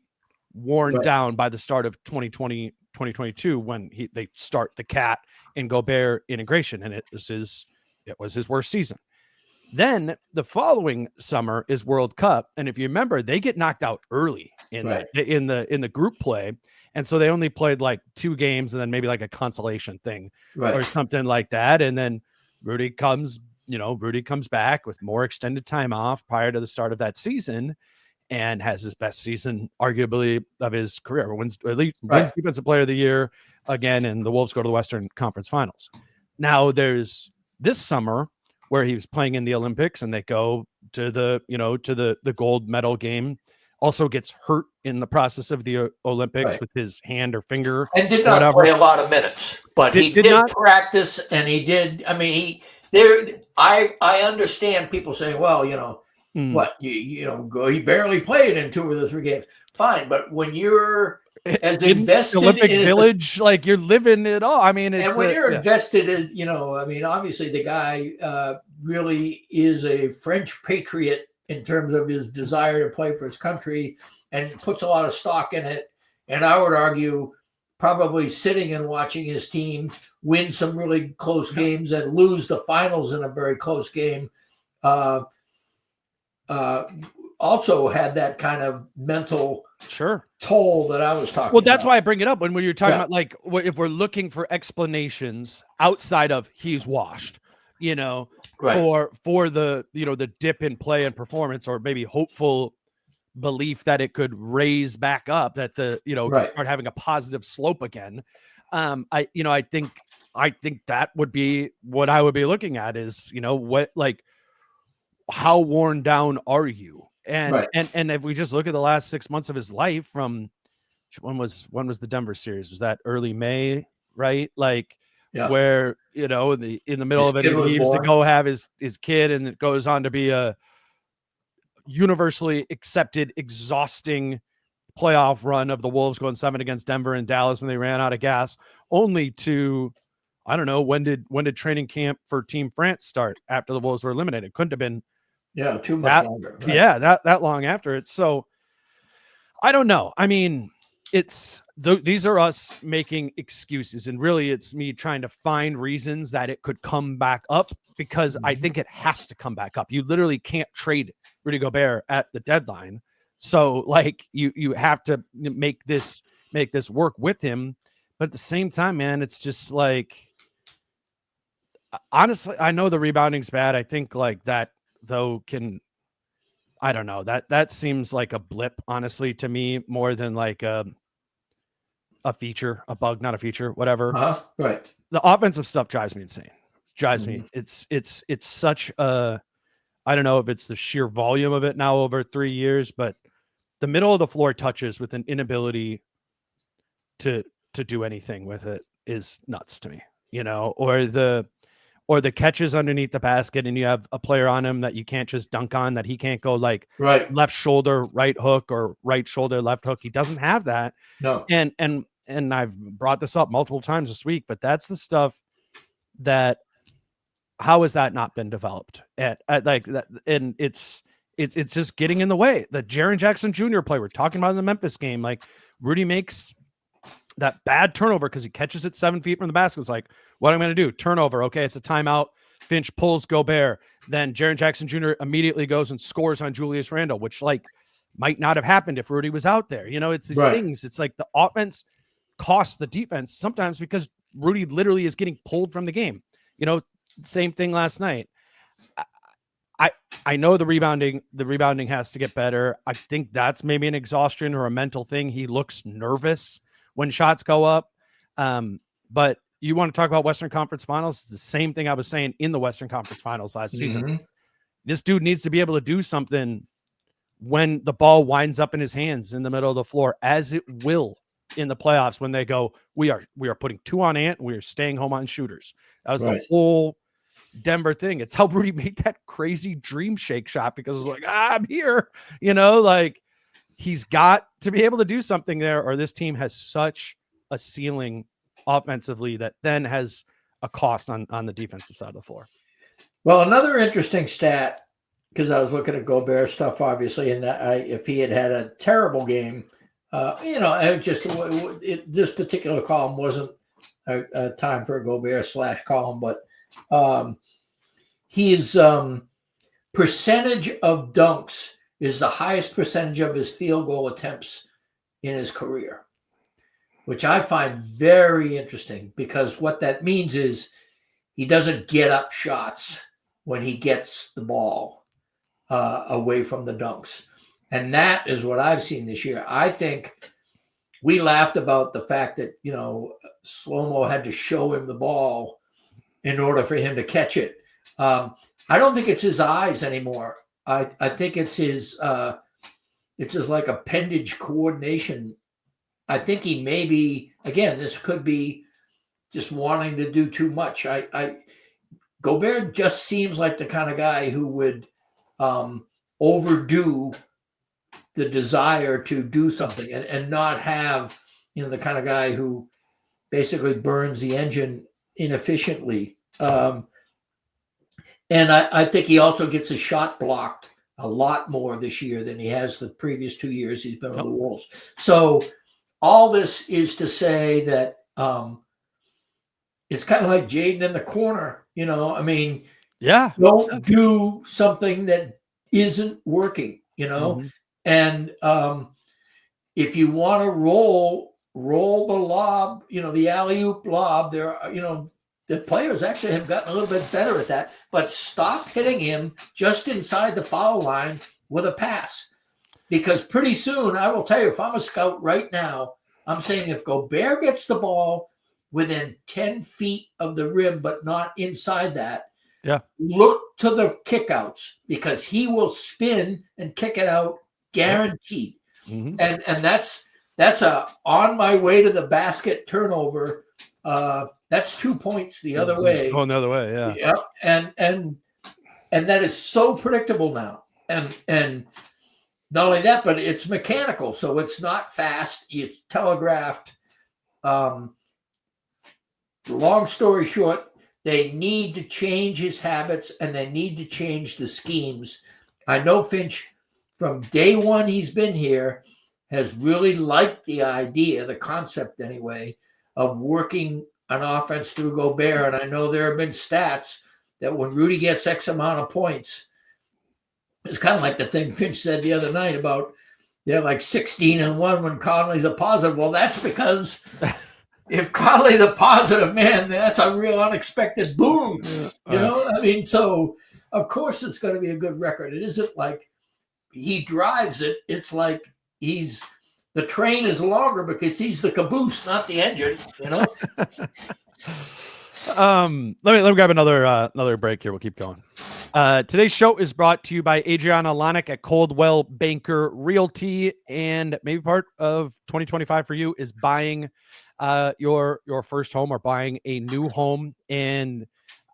worn down by the start of 2020-2022 when they start the Cat and Gobert integration, and it was his worst season. Then the following summer is World Cup, and if you remember, they get knocked out early in the group play, and so they only played like 2 games and then maybe like a consolation thing or something like that. And then Rudy comes back with more extended time off prior to the start of that season and has his best season arguably of his career. Wins Defensive Player of the Year again, and the Wolves go to the Western Conference Finals. Now there's this summer where he was playing in the Olympics and they go to the gold medal game, also gets hurt in the process of the Olympics with his hand or finger. And did not play a lot of minutes, but he did practice, and he did. I mean, I understand people saying, well, he barely played in 2 or the 3 games. Fine. But when you're as invested Olympic Village, like you're living it all. I mean, and when you're invested in, obviously the guy really is a French patriot in terms of his desire to play for his country and puts a lot of stock in it. And I would argue probably sitting and watching his team win some really close games and lose the finals in a very close game also had that kind of mental toll that I was talking about. Well, that's why I bring it up when you're talking about like if we're looking for explanations outside of he's washed, for the the dip in play and performance, or maybe hopeful belief that it could raise back up, that start having a positive slope again. I think that would be what I would be looking at is, what, like, how worn down are you? And if we just look at the last 6 months of his life, from when was the Denver series? Was that early May, right? Like, where, in the middle of it, he leaves to go have his kid, and it goes on to be a universally accepted, exhausting playoff run of the Wolves going 7 against Denver and Dallas, and they ran out of gas, only to, I don't know, when did training camp for Team France start after the Wolves were eliminated? Couldn't have been too much longer. Right? Yeah, that long after it. So I don't know. I mean, these are us making excuses, and really it's me trying to find reasons that it could come back up, because I think it has to come back up. You literally can't trade Rudy Gobert at the deadline. So like you have to make this work with him. But at the same time, man, it's just like, honestly, I know the rebounding's bad. I think like that though I don't know, that seems like a blip, honestly, to me, more than like a feature, a bug, not a feature, whatever. Right. The offensive stuff drives me insane. Me. It's such a, I don't know if it's the sheer volume of it now over 3 years, but the middle of the floor touches with an inability to do anything with it is nuts to me, or the catches underneath the basket, and you have a player on him that you can't just dunk on, that he can't go like left shoulder, right hook, or right shoulder, left hook. He doesn't have that. No. And I've brought this up multiple times this week, but that's the stuff that, how has that not been developed at like that? And it's just getting in the way. The Jaren Jackson Jr. play we're talking about in the Memphis game, like Rudy makes that bad turnover because he catches it 7 feet from the basket. It's like, what am I going to do? Turnover. Okay, it's a timeout. Finch pulls Gobert. Then Jaren Jackson Jr. immediately goes and scores on Julius Randle, which like might not have happened if Rudy was out there. It's these things. It's like the offense costs the defense sometimes because Rudy literally is getting pulled from the game. Same thing last night. I know the rebounding has to get better. I think that's maybe an exhaustion or a mental thing. He looks nervous when shots go up. But you want to talk about Western Conference Finals? It's the same thing I was saying in the Western Conference Finals last season. This dude needs to be able to do something when the ball winds up in his hands in the middle of the floor, as it will in the playoffs when they go, we are putting 2 on Ant, and we are staying home on shooters. That was the whole Denver thing. It's how Rudy made that crazy dream shake shot, because it was like, I'm here, like he's got to be able to do something there, or this team has such a ceiling offensively that then has a cost on the defensive side of the floor. Well, another interesting stat, because I was looking at Gobert stuff, obviously, and if he had had a terrible game, this particular column wasn't a time for a Gobert / column, but his percentage of dunks is the highest percentage of his field goal attempts in his career, which I find very interesting, because what that means is he doesn't get up shots when he gets the ball away from the dunks. And that is what I've seen this year. I think we laughed about the fact that, Slow-Mo had to show him the ball in order for him to catch it. I don't think it's his eyes anymore. I think it's his like appendage coordination. I think he maybe, again, this could be just wanting to do too much. Gobert just seems like the kind of guy who would overdo the desire to do something and not have, the kind of guy who basically burns the engine inefficiently. And I think he also gets his shot blocked a lot more this year than he has the previous 2 years he's been on the Wolves. So all this is to say that it's kind of like Jaden in the corner, don't do something that isn't working. you know, and if you want to roll the lob, the alley-oop lob, there are, the players actually have gotten a little bit better at that, but stop hitting him just inside the foul line with a pass. Because pretty soon, I will tell you, if I'm a scout right now, I'm saying if Gobert gets the ball within 10 feet of the rim, but not inside that, look to the kickouts, because he will spin and kick it out guaranteed. And that's a on my way to the basket turnover. That's 2 points the other way. Going the other way, yeah. Yep. And that is so predictable now. And not only that, but it's mechanical, so it's not fast. It's telegraphed. Long story short, they need to change his habits, and they need to change the schemes. I know Finch, from day one he's been here, has really liked the idea, the concept anyway, of working an offense through Gobert. And I know there have been stats that when Rudy gets X amount of points, it's kind of like the thing Finch said the other night about they're like 16-1 when Conley's a positive. Well, that's because if Conley's a positive, man, that's a real unexpected boom. So of course it's going to be a good record. It isn't like he drives it. It's like the train is longer because he's the caboose, not the engine, Let me grab another break here. We'll keep going. Today's show is brought to you by Adriana Lonick at Coldwell Banker Realty, and maybe part of 2025 for you is buying your first home or buying a new home. And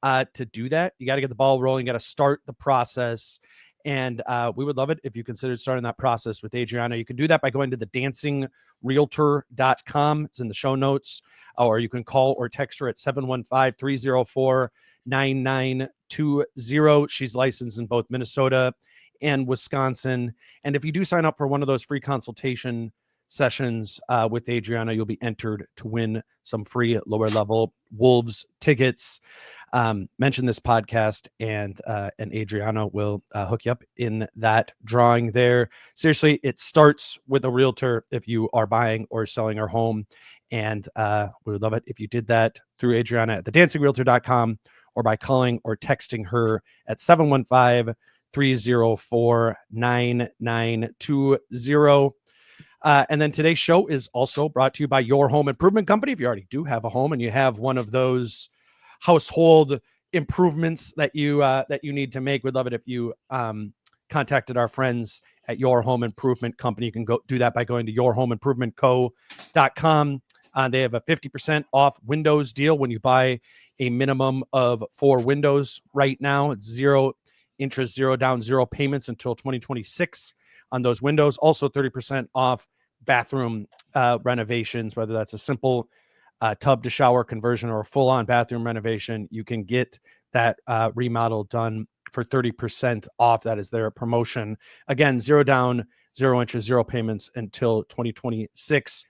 to do that, you got to get the ball rolling. You got to start the process. And we would love it if you considered starting that process with Adriana. You can do that by going to the dancingrealtor.com. It's in the show notes. Or you can call or text her at 715-304-9920. She's licensed in both Minnesota and Wisconsin. And if you do sign up for one of those free consultation sessions with Adriana, you'll be entered to win some free lower level Wolves tickets. Mention this podcast, and Adriana will hook you up in that drawing there. Seriously, it starts with a realtor if you are buying or selling our home. And we would love it if you did that through Adriana at thedancingrealtor.com or by calling or texting her at 715-304-9920. And then today's show is also brought to you by Your Home Improvement Company. If you already do have a home and you have one of those household improvements that you need to make, we'd love it if you contacted our friends at Your Home Improvement Company. You can go do that by going to yourhomeimprovementco.com. They have a 50% off windows deal when you buy a minimum of 4 windows right now. It's 0 interest, 0 down, 0 payments until 2026 on those windows. Also 30% off bathroom renovations, whether that's a simple tub to shower conversion or a full-on bathroom renovation. You can get that remodel done for 30% off. That is their promotion. Again, 0 down, 0 interest, 0 payments until 2026.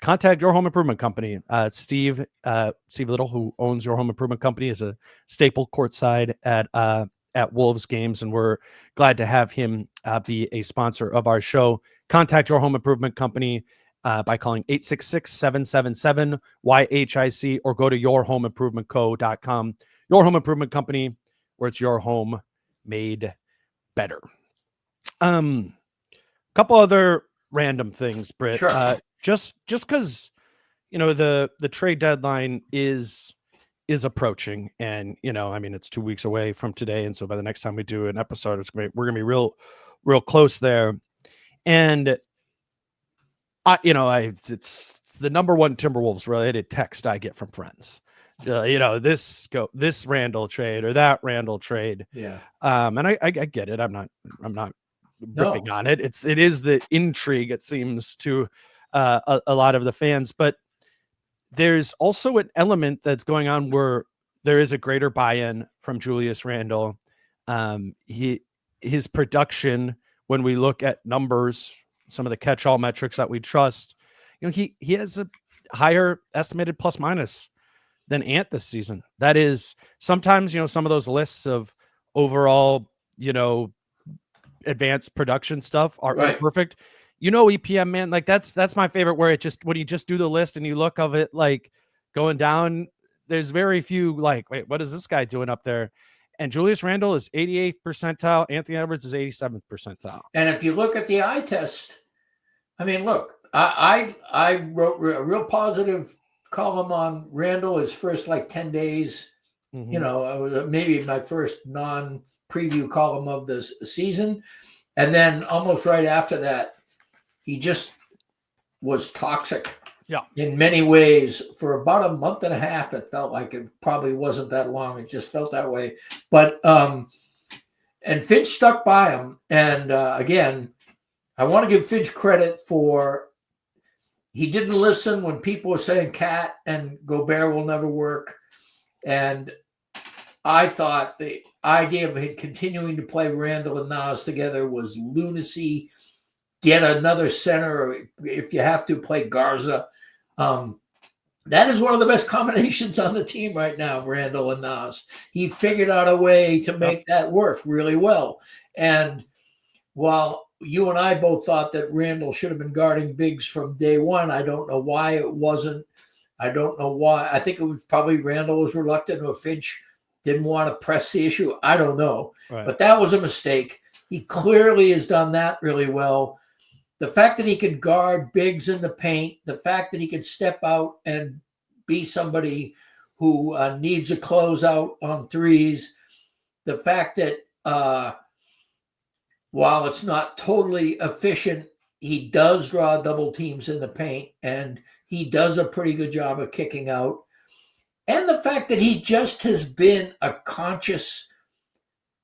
Contact Your Home Improvement Company. Steve Little, who owns Your Home Improvement Company, is a staple courtside at Wolves games, and we're glad to have him be a sponsor of our show. Contact Your Home Improvement Company by calling 866-777-YHIC or go to yourhomeimprovementco.com. Your Home Improvement Company, where it's your home made better. Couple other random things, Britt. Sure. Just because the trade deadline is approaching, and it's 2 weeks away from today, and so by the next time we do an episode, we're gonna be real close there. And it's the number one Timberwolves related text I get from friends. This Randle trade or that Randle trade. Yeah. And I get it. I'm not ripping on it. It is the intrigue, it seems, to a lot of the fans, but there's also an element that's going on where there is a greater buy-in from Julius Randle. His production, when we look at numbers, some of the catch-all metrics that we trust, he has a higher estimated plus minus than Ant this season. That is sometimes, some of those lists of overall, advanced production stuff are Right. imperfect. EPM, man, like that's my favorite, where when you just do the list and you look of it, like going down, there's very few like, wait, what is this guy doing up there? And Julius Randle is 88th percentile. Anthony Edwards is 87th percentile. And if you look at the eye test, I mean, look, I wrote a real positive column on Randle his first like 10 days. Mm-hmm. It was maybe my first non-preview column of the season. And then almost right after that, he just was toxic. Yeah. In many ways. For about a month and a half, it felt like. It probably wasn't that long. It just felt that way. But and Finch stuck by him. And again, I want to give Finch credit for he didn't listen when people were saying Cat and Gobert will never work. And I thought the idea of him continuing to play Randle and Nas together was lunacy. Get another center, or if you have to, play Garza. That is one of the best combinations on the team right now, Randle and Nas. He figured out a way to make that work really well. And while you and I both thought that Randle should have been guarding bigs from day one, I don't know why it wasn't. I don't know why. I think it was probably Randle was reluctant, or Finch didn't want to press the issue. I don't know. Right. But that was a mistake. He clearly has done that really well. The fact that he can guard bigs in the paint, the fact that he can step out and be somebody who needs a closeout on threes, the fact that while it's not totally efficient, he does draw double teams in the paint, and he does a pretty good job of kicking out. And the fact that he just has been a conscious,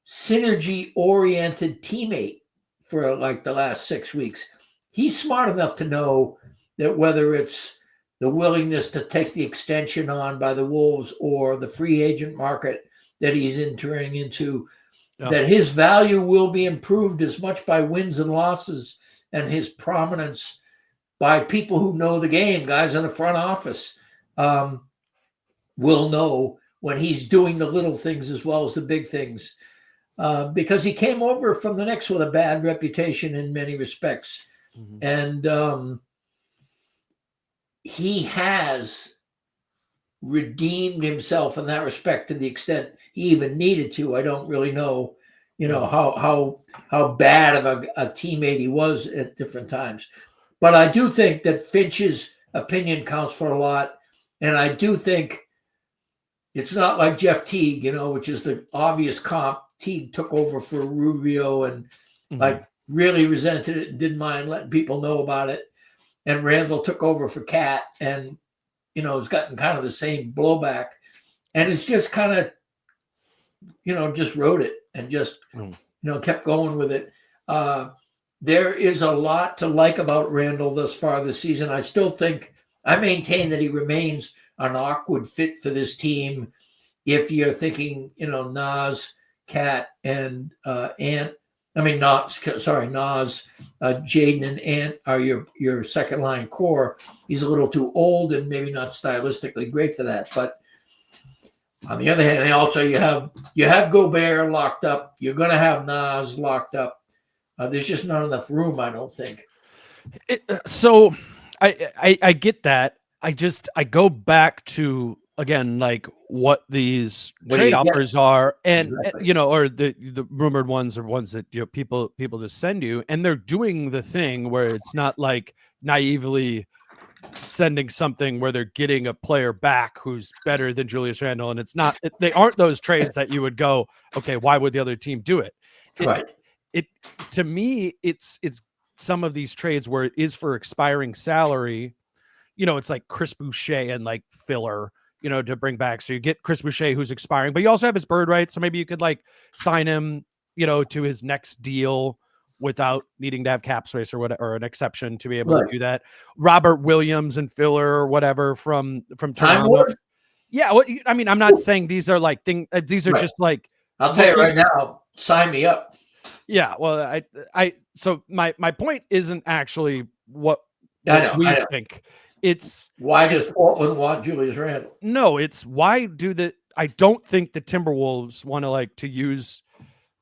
synergy-oriented teammate for like the last 6 weeks. He's smart enough to know that whether it's the willingness to take the extension on by the Wolves or the free agent market that he's entering into, that his value will be improved as much by wins and losses and his prominence by people who know the game, guys in the front office, will know when he's doing the little things as well as the big things. Because he came over from the Knicks with a bad reputation in many respects. Mm-hmm. And he has redeemed himself in that respect to the extent he even needed to. I don't really know, how bad of a teammate he was at different times. But I do think that Finch's opinion counts for a lot. And I do think it's not like Jeff Teague, which is the obvious comp. Teague took over for Rubio and really resented it and didn't mind letting people know about it. And Randle took over for Cat and, has gotten kind of the same blowback. And it's just kind of, just wrote it and just, kept going with it. There is a lot to like about Randle thus far this season. I maintain that he remains an awkward fit for this team. If you're thinking, Nas, Cat, and Ant, Nas, Jaden and Ant are your second line core. He's a little too old and maybe not stylistically great for that. But on the other hand, and also you have Gobert locked up. You're going to have Nas locked up. There's just not enough room, I don't think. So I get that. I go back to, again, like what these trade offers are, and exactly. Or the rumored ones are ones that people just send you, and they're doing the thing where it's not like naively sending something where they're getting a player back who's better than Julius Randle, and they aren't those trades that you would go, okay, why would the other team do it? Right. To me, it's some of these trades where it is for expiring salary. It's like Chris Boucher and like filler, to bring back. So you get Chris Boucher who's expiring, but you also have his bird rights. So maybe you could like sign him, to his next deal without needing to have cap space or whatever, or an exception to be able to do that. Robert Williams and filler or whatever from Toronto. Yeah. Well, I'm not saying these are like these are just like, I'll tell you right now, sign me up. Yeah. Well, so my point isn't actually what I know. think. It's why does Portland want Julius Randle? No, it's why I don't think the Timberwolves want to to use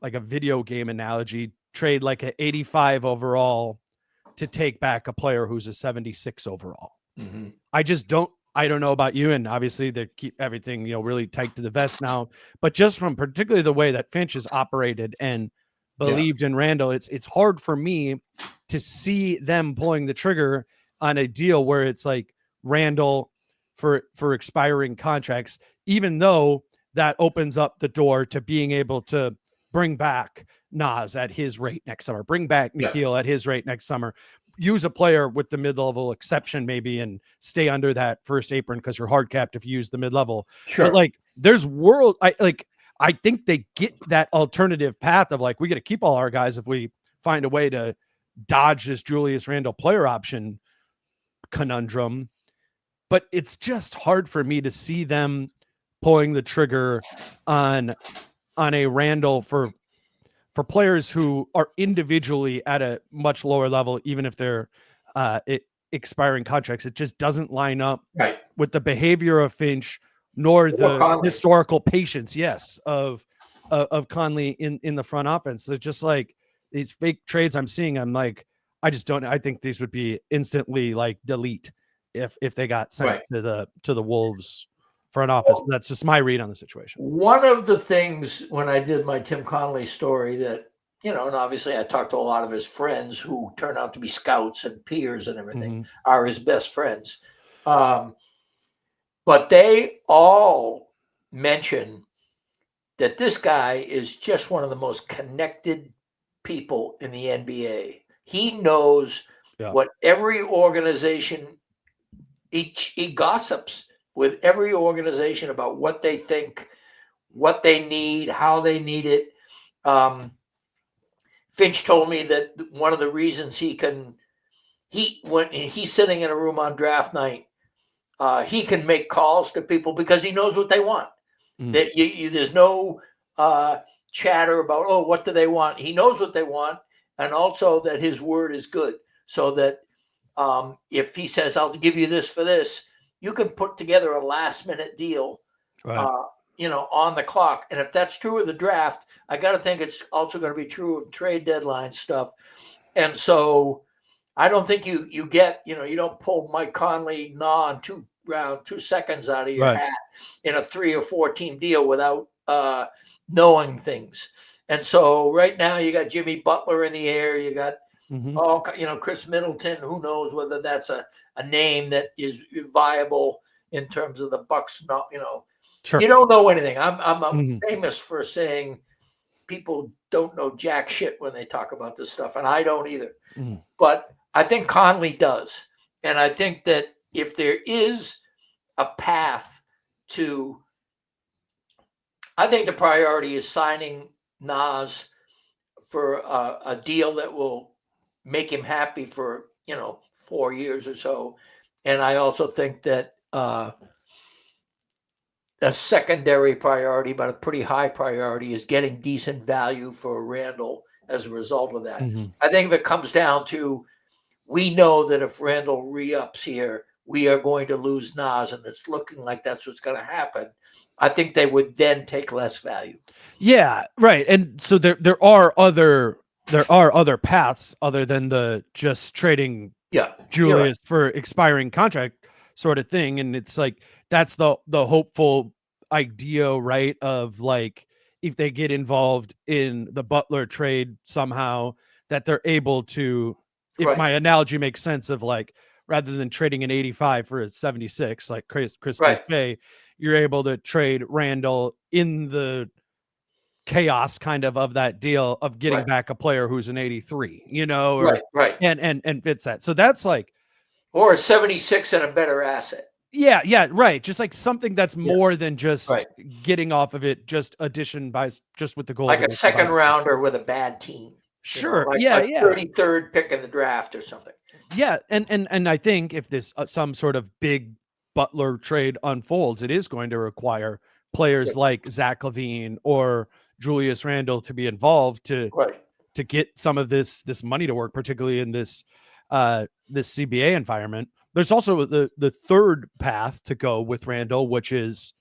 like a video game analogy, trade like an 85 overall to take back a player who's a 76 overall. Mm-hmm. I don't know about you, and obviously they keep everything, really tight to the vest now, but just from particularly the way that Finch has operated and believed in Randle, it's hard for me to see them pulling the trigger on a deal where it's like Randle for expiring contracts, even though that opens up the door to being able to bring back Nas at his rate next summer, bring back Nikhil at his rate next summer, use a player with the mid-level exception maybe and stay under that first apron because you're hard capped if you use the mid-level. Sure. But like there's I think they get that alternative path of like, we got to keep all our guys if we find a way to dodge this Julius Randle player option conundrum. But it's just hard for me to see them pulling the trigger on a Randle for players who are individually at a much lower level, even if they're expiring contracts. It just doesn't line up with the behavior of Finch, nor the historical patience, of Conley in the front offense. They're just like these fake trades I'm seeing. I'm like, I just don't. I think these would be instantly like delete if they got sent to the Wolves front office. Well, that's just my read on the situation. One of the things when I did my Tim Conley story that, and obviously I talked to a lot of his friends who turn out to be scouts and peers and everything, are his best friends. But they all mention that this guy is just one of the most connected people in the NBA. He knows what every organization, he gossips with every organization about what they think, what they need, how they need it. Finch told me that one of the reasons when he's sitting in a room on draft night, he can make calls to people because he knows what they want. That there's no chatter about, what do they want? He knows what they want, and also that his word is good. So that if he says, I'll give you this for this, you can put together a last-minute deal, on the clock. And if that's true of the draft, I got to think it's also going to be true of trade deadline stuff. And so I don't think you get, you don't pull Mike Conley in 2 seconds out of your hat in a 3 or 4 team deal without knowing things. And so right now you got Jimmy Butler in the air. You got Chris Middleton. Who knows whether that's a name that is viable in terms of the Bucks? Sure. You don't know anything. I'm famous for saying people don't know jack shit when they talk about this stuff, and I don't either. But I think Conley does, and I think that if there is a path to, I think the priority is signing Nas for a deal that will make him happy for 4 years or so. And I also think that a secondary priority, but a pretty high priority, is getting decent value for Randle as a result of that. I think if it comes down to, we know that if Randle re-ups here, we are going to lose Nas, and it's looking like that's what's going to happen. I think they would then take less value. Yeah, right. And so there are other paths other than the just trading Julius for expiring contract sort of thing. And it's like, that's the hopeful idea, right? Of like, if they get involved in the Butler trade somehow, that they're able to, if my analogy makes sense, of like, rather than trading an 85 for a 76, like Chris Bay, you're able to trade Randle in the chaos kind of that deal of getting back a player who's an 83, and fits that. So that's like, or a 76 and a better asset. Yeah, right. Just like something that's more than just getting off of it, just addition by just with the goal, like a second rounder with a bad team. Sure. Like 33rd pick in the draft or something. Yeah, and I think if this some sort of big Butler trade unfolds, it is going to require players like Zach LaVine or Julius Randle to be involved to get some of this money to work, particularly in this CBA environment. There's also the third path to go with Randle, which is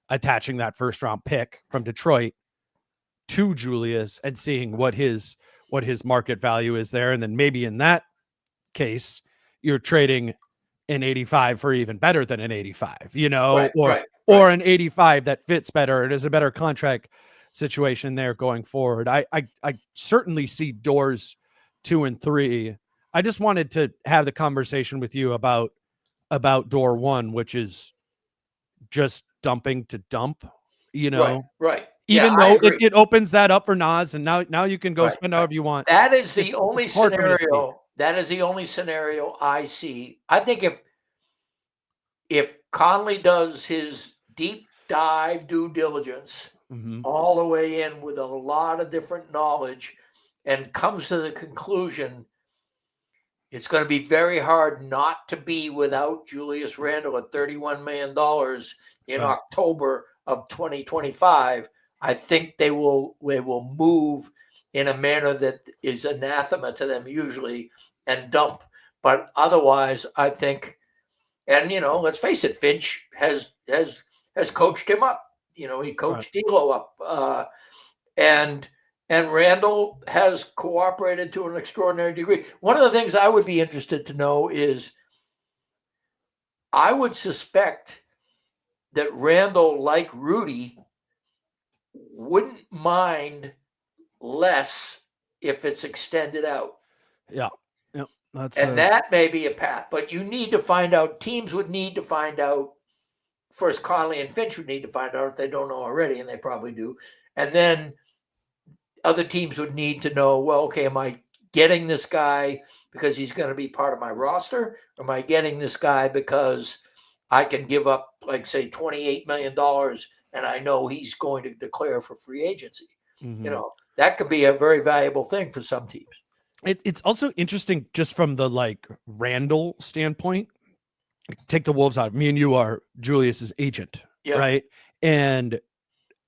attaching that first round pick from Detroit to Julius and seeing what his what his market value is there. And then maybe in that case, you're trading an 85 for even better than an 85, or an 85 that fits better. It is a better contract situation there going forward. I certainly see doors 2 and 3. I just wanted to have the conversation with you about door 1, which is just dumping to dump, Right. Even though it opens that up for Nas, and now you can go spend however you want. That is the only scenario. That is the only scenario I see. I think if Conley does his deep dive due diligence all the way in with a lot of different knowledge and comes to the conclusion it's going to be very hard not to be without Julius Randle at $31 million in October of 2025, I think they will move in a manner that is anathema to them usually and dump. But otherwise, I think, and let's face it, Finch has coached him up. He coached D'Lo up, and Randle has cooperated to an extraordinary degree. One of the things I would be interested to know is, I would suspect that Randle, like Rudy, wouldn't mind less if it's extended out. Yeah. That may be a path, but you need to find out. Teams would need to find out. First, Conley and Finch would need to find out if they don't know already, and they probably do. And then other teams would need to know, well, okay, am I getting this guy because he's going to be part of my roster? Or am I getting this guy because I can give up, like, say, $28 million and I know he's going to declare for free agency? That could be a very valuable thing for some teams. It's also interesting just from the Randle standpoint. Take the Wolves out. Me and you are Julius's agent, right? And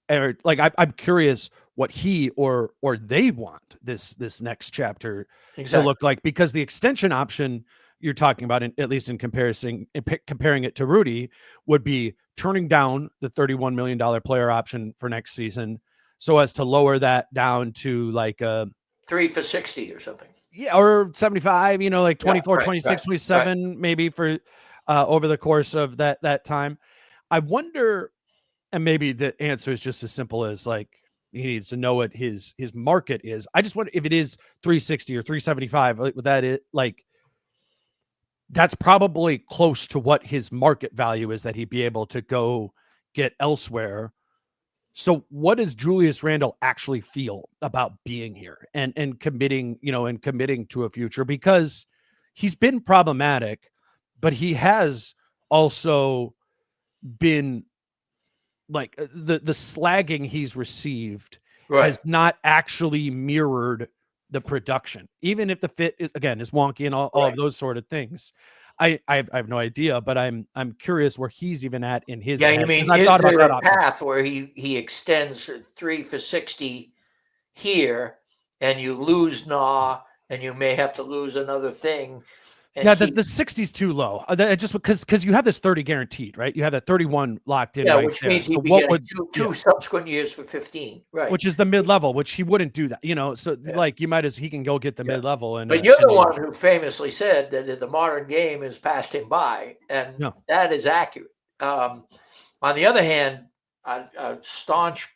I'm curious what he or they want this next chapter to look like, because the extension option you're talking about, at least in comparing it to Rudy, would be turning down the $31 million player option for next season, so as to lower that down to like a 3 for 60 or something. Yeah, or 75, 24, 26, 27, maybe for over the course of that time. I wonder, and maybe the answer is just as simple as he needs to know what his market is. I just wonder if it is 360 or 375, that's probably close to what his market value is that he'd be able to go get elsewhere. So what does Julius Randle actually feel about being here and committing to a future? Because he's been problematic, but he has also been the slagging he's received has not actually mirrored the production, even if the fit is wonky and all of those sort of things. I have no idea, but I'm curious where he's even at in his head. I mean, I thought about that path where he extends 3 for 60 here, and you lose Nah, and you may have to lose another thing. The 60's too low. Just because you have this 30 guaranteed, right? You have that 31 locked in. Which means he'd be getting two subsequent years for 15, right? Which is the mid-level, which he wouldn't do that, So he can go get the mid-level. But you're the one who famously said that the modern game has passed him by, and that is accurate. On the other hand, a staunch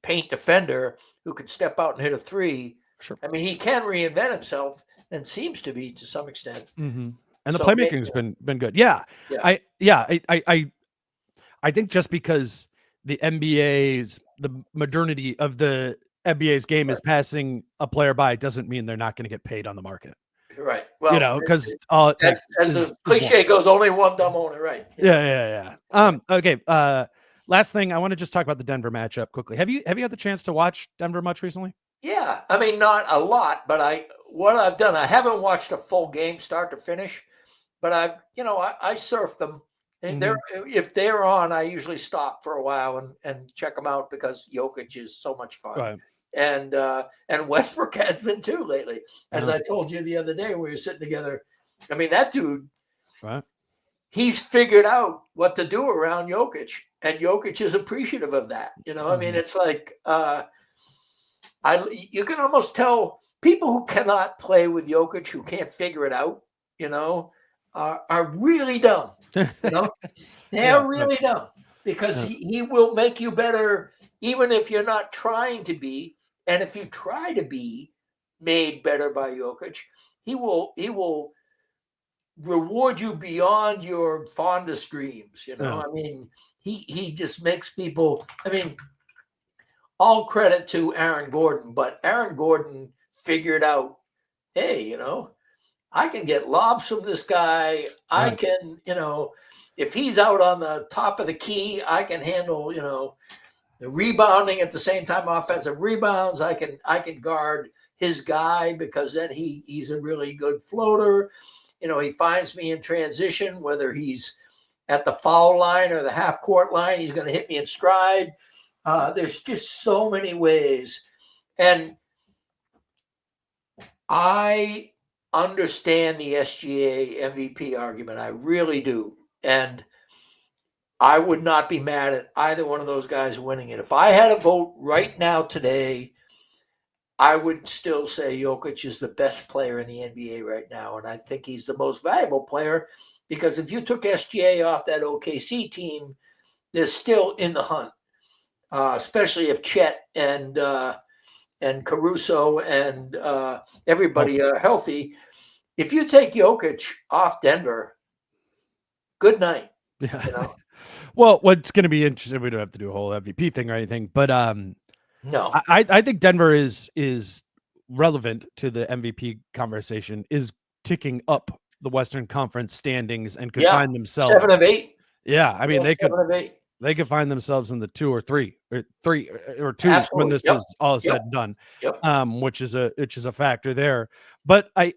paint defender who could step out and hit a three. Sure. I mean, he can reinvent himself, and seems to be to some extent. Mm-hmm. And the playmaking has been good. Yeah. I think just because the modernity of the NBA's game is passing a player by doesn't mean they're not going to get paid on the market. Right. Well, because as the cliche goes, only one dumb owner, right? Yeah. Okay. Last thing, I want to just talk about the Denver matchup quickly. Have you had the chance to watch Denver much recently? Yeah. I mean, not a lot, but what I've done, I haven't watched a full game start to finish, but I surf them. And if they're on, I usually stop for a while and check them out, because Jokic is so much fun. Right. And Westbrook has been too lately. As I told you the other day when we were sitting together. I mean, that dude, right? He's figured out what to do around Jokic, and Jokic is appreciative of that. I mean, it's like you can almost tell people who cannot play with Jokic, who can't figure it out, are really dumb. They're Yeah, really dumb, because Yeah. he will make you better even if you're not trying to be. And if you try to be made better by Jokic, he will reward you beyond your fondest dreams. Yeah. I mean, he just makes people. I mean, all credit to Aaron Gordon, but Aaron Gordon figured out, hey, I can get lobs from this guy. I Yeah. can, if he's out on the top of the key, I can handle, the rebounding at the same time, offensive rebounds. I can guard his guy, because then he's a really good floater. He finds me in transition, whether he's at the foul line or the half court line, he's going to hit me in stride. There's just so many ways. And I understand the SGA MVP argument. I really do. And I would not be mad at either one of those guys winning it. If I had a vote right now today, I would still say Jokic is the best player in the NBA right now. And I think he's the most valuable player, because if you took SGA off that OKC team, they're still in the hunt, especially if Chet and Caruso and everybody are healthy. If you take Jokic off Denver, good night. Yeah. Well, what's going to be interesting, we don't have to do a whole MVP thing or anything, but No, I think Denver is relevant to the MVP conversation, is ticking up the Western Conference standings and could find themselves 7 of 8. Yeah, I mean, they could 7 of 8. they could find themselves in the 2 or 3 or 3 or 2 when Absolutely. this Yep. is all said Yep. and done. Yep. Which is a factor there. But I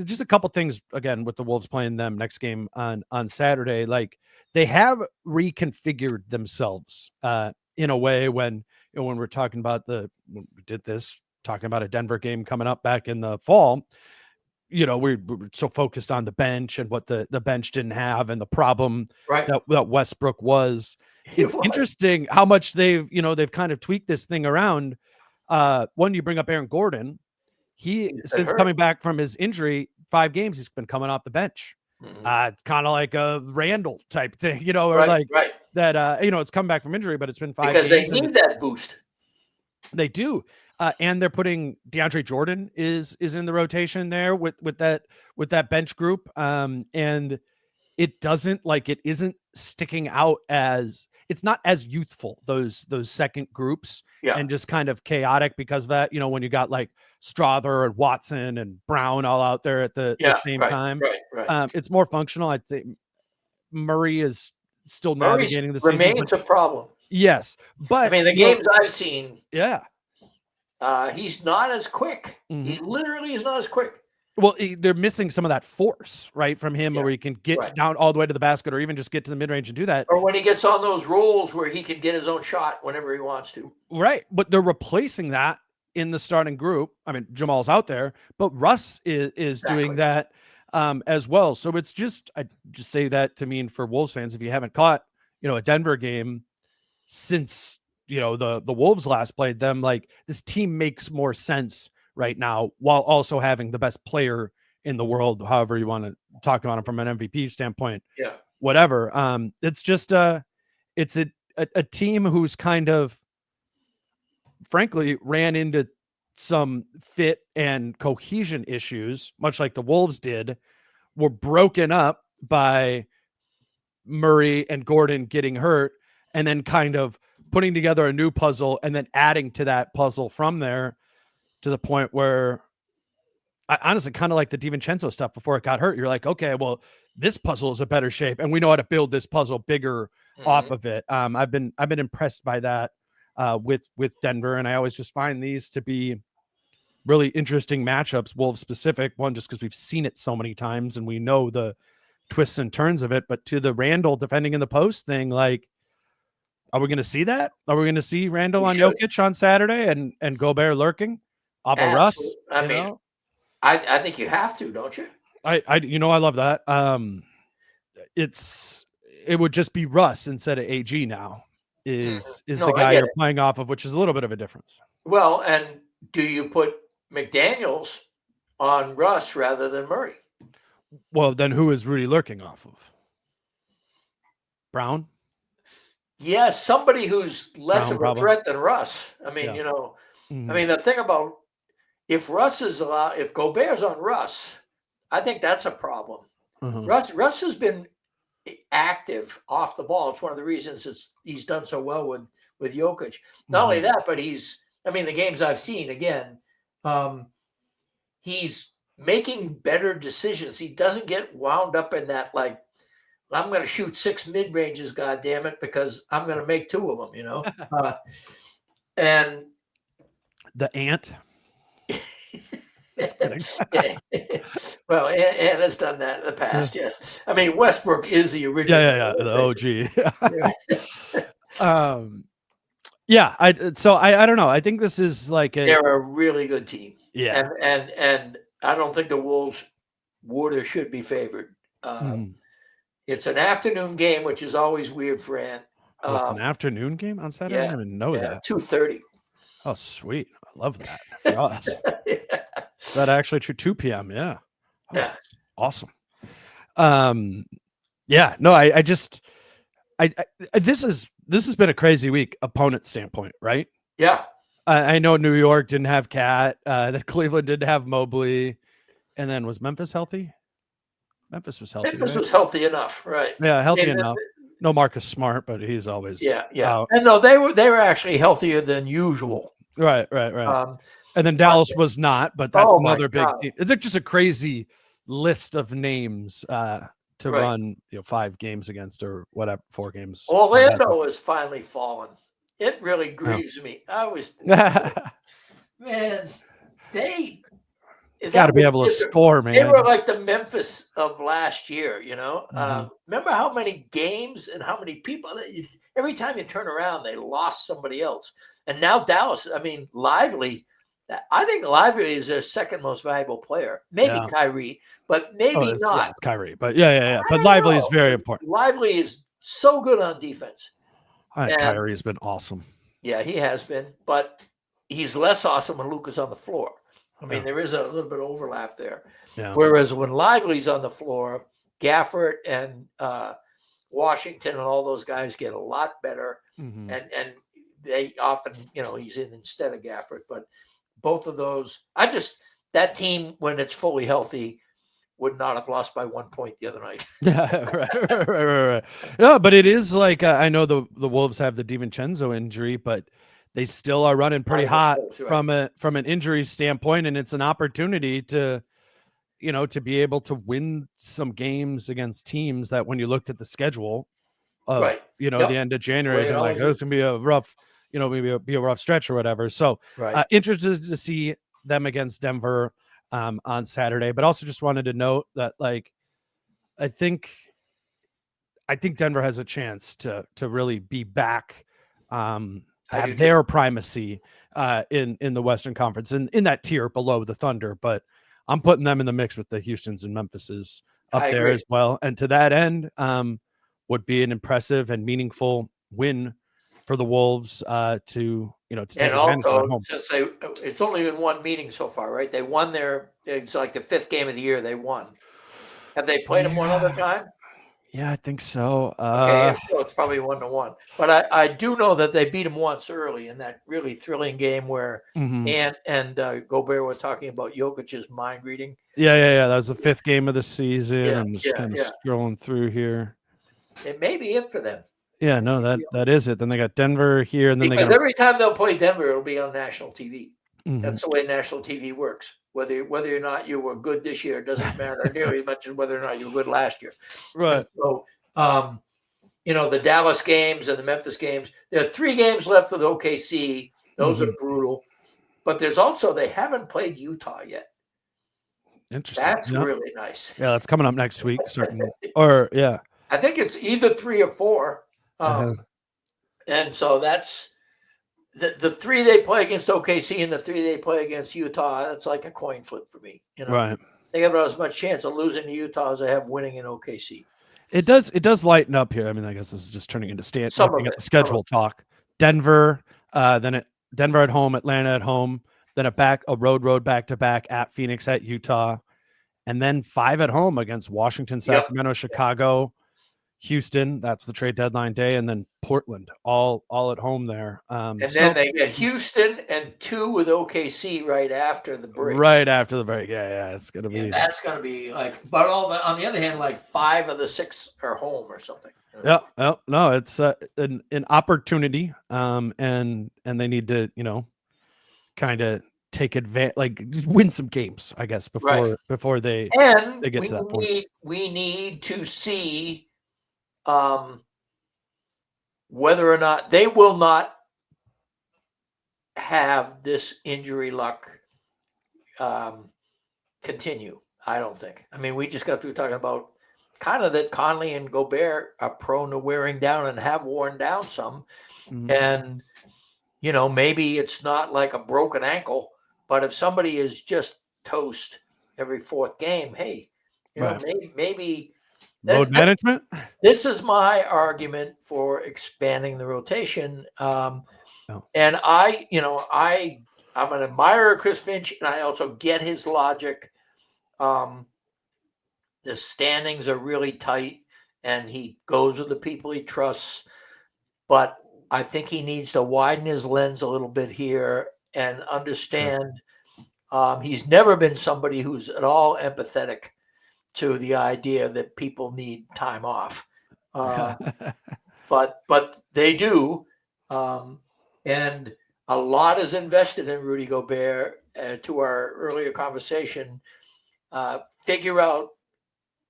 just a couple things again with the Wolves playing them next game on Saturday. Like, they have reconfigured themselves in a way when when we're talking about when we did this, talking about a Denver game coming up back in the fall. We're so focused on the bench and what the bench didn't have and the problem Right. that Westbrook was. It's interesting how much they've kind of tweaked this thing around. When you bring up Aaron Gordon, since coming back from his injury, 5 games, he's been coming off the bench. Mhm. It's kind of like a Randle type thing, or Right. that, it's come back from injury, but it's been 5 Because games. they need that boost. They do. And they're putting DeAndre Jordan is in the rotation there with that bench group. And it isn't sticking out as, it's not as youthful, those second groups, and just kind of chaotic because of that. When you got like Strother and Watson and Brown all out there at the same time, Right. it's more functional. I'd say Murray is still Murray's navigating the season. remains a problem. Yes, but I mean, the games I've seen, he's not as quick. Mhm. He literally is not as quick. Well, they're missing some of that force, right, from him, where he can get down all the way to the basket or even just get to the mid-range and do that. Or when he gets on those rolls where he can get his own shot whenever he wants to. Right, but they're replacing that in the starting group. I mean, Jamal's out there, but Russ is doing that as well. So it's I just say that to mean for Wolves fans, if you haven't caught, a Denver game since, the Wolves last played them, like, this team makes more sense right now, while also having the best player in the world, however you want to talk about him from an MVP standpoint. Yeah. Whatever. It's just it's a team who's kind of, frankly, ran into some fit and cohesion issues, much like the Wolves did, were broken up by Murray and Gordon getting hurt, and then kind of putting together a new puzzle and then adding to that puzzle from there, to the point where I honestly kind of like the DiVincenzo stuff before it got hurt. You're like, okay, well, this puzzle is a better shape, and we know how to build this puzzle bigger off of it. I've been impressed by that with Denver, and I always just find these to be really interesting matchups, Wolves specific. One, just because we've seen it so many times and we know the twists and turns of it. But to the Randle defending in the post thing, like, are we going to see that? Are we going to see Randle on Jokic on Saturday and Gobert lurking off of Russ? I mean, I think you have to, don't you? I love that. It would just be Russ instead of AG now is the guy you're playing off of, which is a little bit of a difference. Well, and do you put McDaniels on Russ rather than Murray. Well, then who is Rudy lurking off of? Brown? Yeah, somebody who's less Brown, of a probably. threat than Russ. I mean, Yeah. I mean, the thing about if Gobert's on Russ, I think that's a problem. Russ has been active off the ball. It's one of the reasons he's done so well with Jokic. Not only that, but the games I've seen, again, he's making better decisions. He doesn't get wound up in that, like, I'm going to shoot 6 mid-ranges, goddammit, because I'm going to make 2 of them, and the ant. Well, Anna's done that in the past, yes. I mean, Westbrook is the original. Yeah, the OG. I don't know. I think this is like they're a really good team. Yeah. And I don't think the Wolves would or should be favored. It's an afternoon game, which is always weird for Ant. It's an afternoon game on Saturday? I didn't even know that. 2:30. Oh, sweet. I love that. For us. Is that actually true? 2 p.m. Yeah. Oh, Yeah. Awesome. Yeah. No, I just this has been a crazy week, opponent standpoint, right? Yeah. I know New York didn't have Cat, that Cleveland didn't have Mobley, and then was Memphis healthy? Memphis was healthy. Memphis right? was healthy enough, right? Yeah, healthy enough. No Marcus Smart, but he's always out. And no, they were actually healthier than usual. Right. And then Dallas was not, but that's another big team. It's just a crazy list of names to run 5 games against, or whatever, 4 games. Orlando has finally fallen. It really grieves me. I was man, they got to be able to score, man. They were like the Memphis of last year, Remember how many games and how many people every time you turn around, they lost somebody else. And now Dallas, Lively, I think Lively is their second most valuable player. Maybe Kyrie, but maybe not. Yeah, Kyrie, but yeah. But Lively is very important. Lively is so good on defense. Kyrie has been awesome. Yeah, he has been, but he's less awesome when Luka's on the floor. There is a little bit of overlap there. Yeah. Whereas when Lively's on the floor, Gafford and Washington and all those guys get a lot better. And they often, he's in instead of Gafford. But both of those, that team, when it's fully healthy, would not have lost by 1 point the other night. Yeah, right. No, but it is like, I know the Wolves have the DiVincenzo injury, but they still are running pretty hot from an injury standpoint, and it's an opportunity to be able to win some games against teams that, when you looked at the schedule of the end of January, they're like, it's gonna be a rough, maybe be a rough stretch or whatever. So interested to see them against Denver on Saturday, but also just wanted to note that, like, I think Denver has a chance to really be back, have their primacy in the Western Conference and in that tier below the Thunder, but I'm putting them in the mix with the Houstons and Memphises up there as well. And to that end, would be an impressive and meaningful win for the Wolves to take advantage at home. Just say it's only been one meeting so far, right? They won it's like the 5th game of the year they won. Have they played them one other time? Yeah, I think so. Okay, if so, it's probably 1-1. But I do know that they beat them once early in that really thrilling game where Ant and Gobert were talking about Jokic's mind reading. Yeah. That was the 5th game of the season. I'm just kind of scrolling through here. It may be it for them. Yeah, no, that is it. Then they got Denver here, and then every time they'll play Denver, it'll be on national TV. That's the way national TV works. Whether or not you were good this year doesn't matter nearly as much as whether or not you were good last year. Right. And so, the Dallas games and the Memphis games. There are 3 games left with OKC. Those are brutal. But there's also, they haven't played Utah yet. Interesting. That's really nice. Yeah, that's coming up next week, certainly. Or I think it's either 3 or 4. And so that's the 3 they play against OKC and the 3 they play against Utah. That's like a coin flip for me. Right. They have about as much chance of losing to Utah as they have winning in OKC. It does lighten up here. I guess this is just turning into looking at the schedule talk. Denver, Denver at home, Atlanta at home, then a road back-to-back at Phoenix, at Utah, and then 5 at home against Washington, Sacramento, Chicago, Houston. That's the trade deadline day, and then Portland, all at home there. And then they get Houston and 2 with OKC right after the break. Right after the break, yeah, it's gonna be. And that's gonna be like, but on the other hand, like 5 of the 6 are home or something. Yeah, no, it's an opportunity, and they need to, kind of take advantage, like win some games, I guess, before they get to that point. We need to see whether or not they will not have this injury luck continue. I don't think. I mean, we just got through talking about kind of that Conley and Gobert are prone to wearing down and have worn down some. Mm-hmm. And, maybe it's not like a broken ankle, but if somebody is just toast every 4th game, hey, maybe load management. This is my argument for expanding the rotation. And I'm an admirer of Chris Finch, and I also get his logic. The standings are really tight, and he goes with the people he trusts. But I think he needs to widen his lens a little bit here and understand he's never been somebody who's at all empathetic to the idea that people need time off. But they do. And a lot is invested in Rudy Gobert. To our earlier conversation, figure out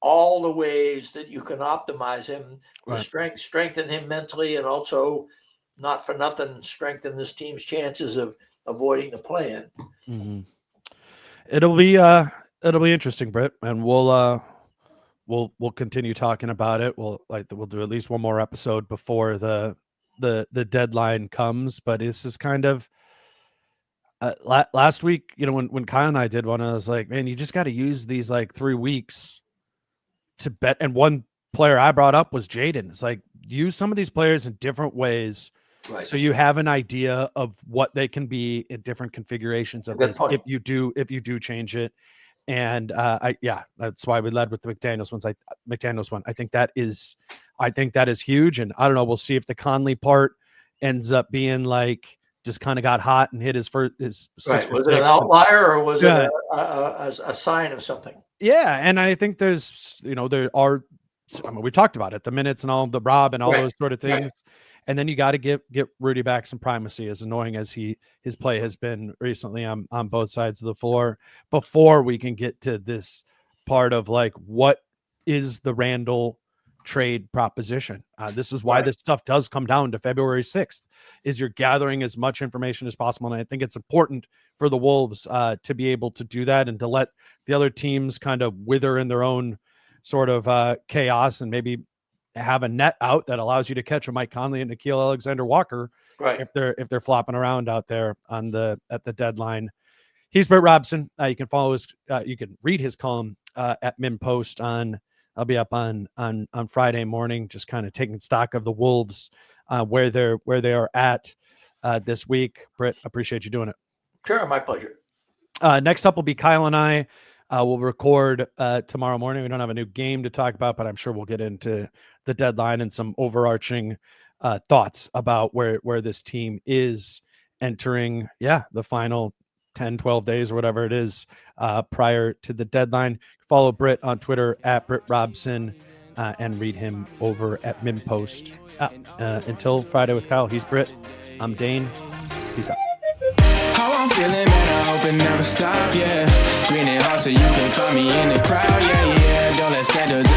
all the ways that you can optimize him, to strengthen him mentally, and also, not for nothing, strengthen this team's chances of avoiding the play-in. Mm-hmm. It'll be interesting, Britt, and we'll continue talking about it. We'll do at least one more episode before the deadline comes. But this is kind of last week, when Kyle and I did one, I was like, man, you just got to use these like 3 weeks to bet. And one player I brought up was Jaden. It's like, use some of these players in different ways, so you have an idea of what they can be in different configurations of this. If you do change it. And that's why we led with the McDaniels one. I think that is huge. And I don't know, we'll see if the Conley part ends up being like just kind of got hot and hit his 6 for 6. Was it an outlier, or was it a sign of something? Yeah, and I think there's there are. We talked about it, the minutes and all the Rob and all those sort of things. And then you got to get Rudy back some primacy, as annoying as his play has been recently on both sides of the floor, before we can get to this part of like, what is the Randle trade proposition? This is why this stuff does come down to February 6th, is you're gathering as much information as possible. And I think it's important for the Wolves to be able to do that, and to let the other teams kind of wither in their own sort of chaos, and maybe have a net out that allows you to catch a Mike Conley and Nickeil Alexander-Walker if they're flopping around out there at the deadline. He's Britt Robson. You can follow you can read his column at Min Post I'll be up on Friday morning, just kind of taking stock of the Wolves, where they are at this week. Britt, appreciate you doing it. Sure, my pleasure. Next up will be Kyle and I. We'll record tomorrow morning. We don't have a new game to talk about, but I'm sure we'll get into the deadline and some overarching thoughts about where this team is entering the final 10, 12 days or whatever it is prior to the deadline. Follow Britt on Twitter at Britt Robson, and read him over at Min Post. Until Friday with Kyle, he's Britt. I'm Dane. Peace out. How I'm feeling, man, I hope it never stop, yeah. Green and hot so you can find me in the crowd, yeah. Don't let standards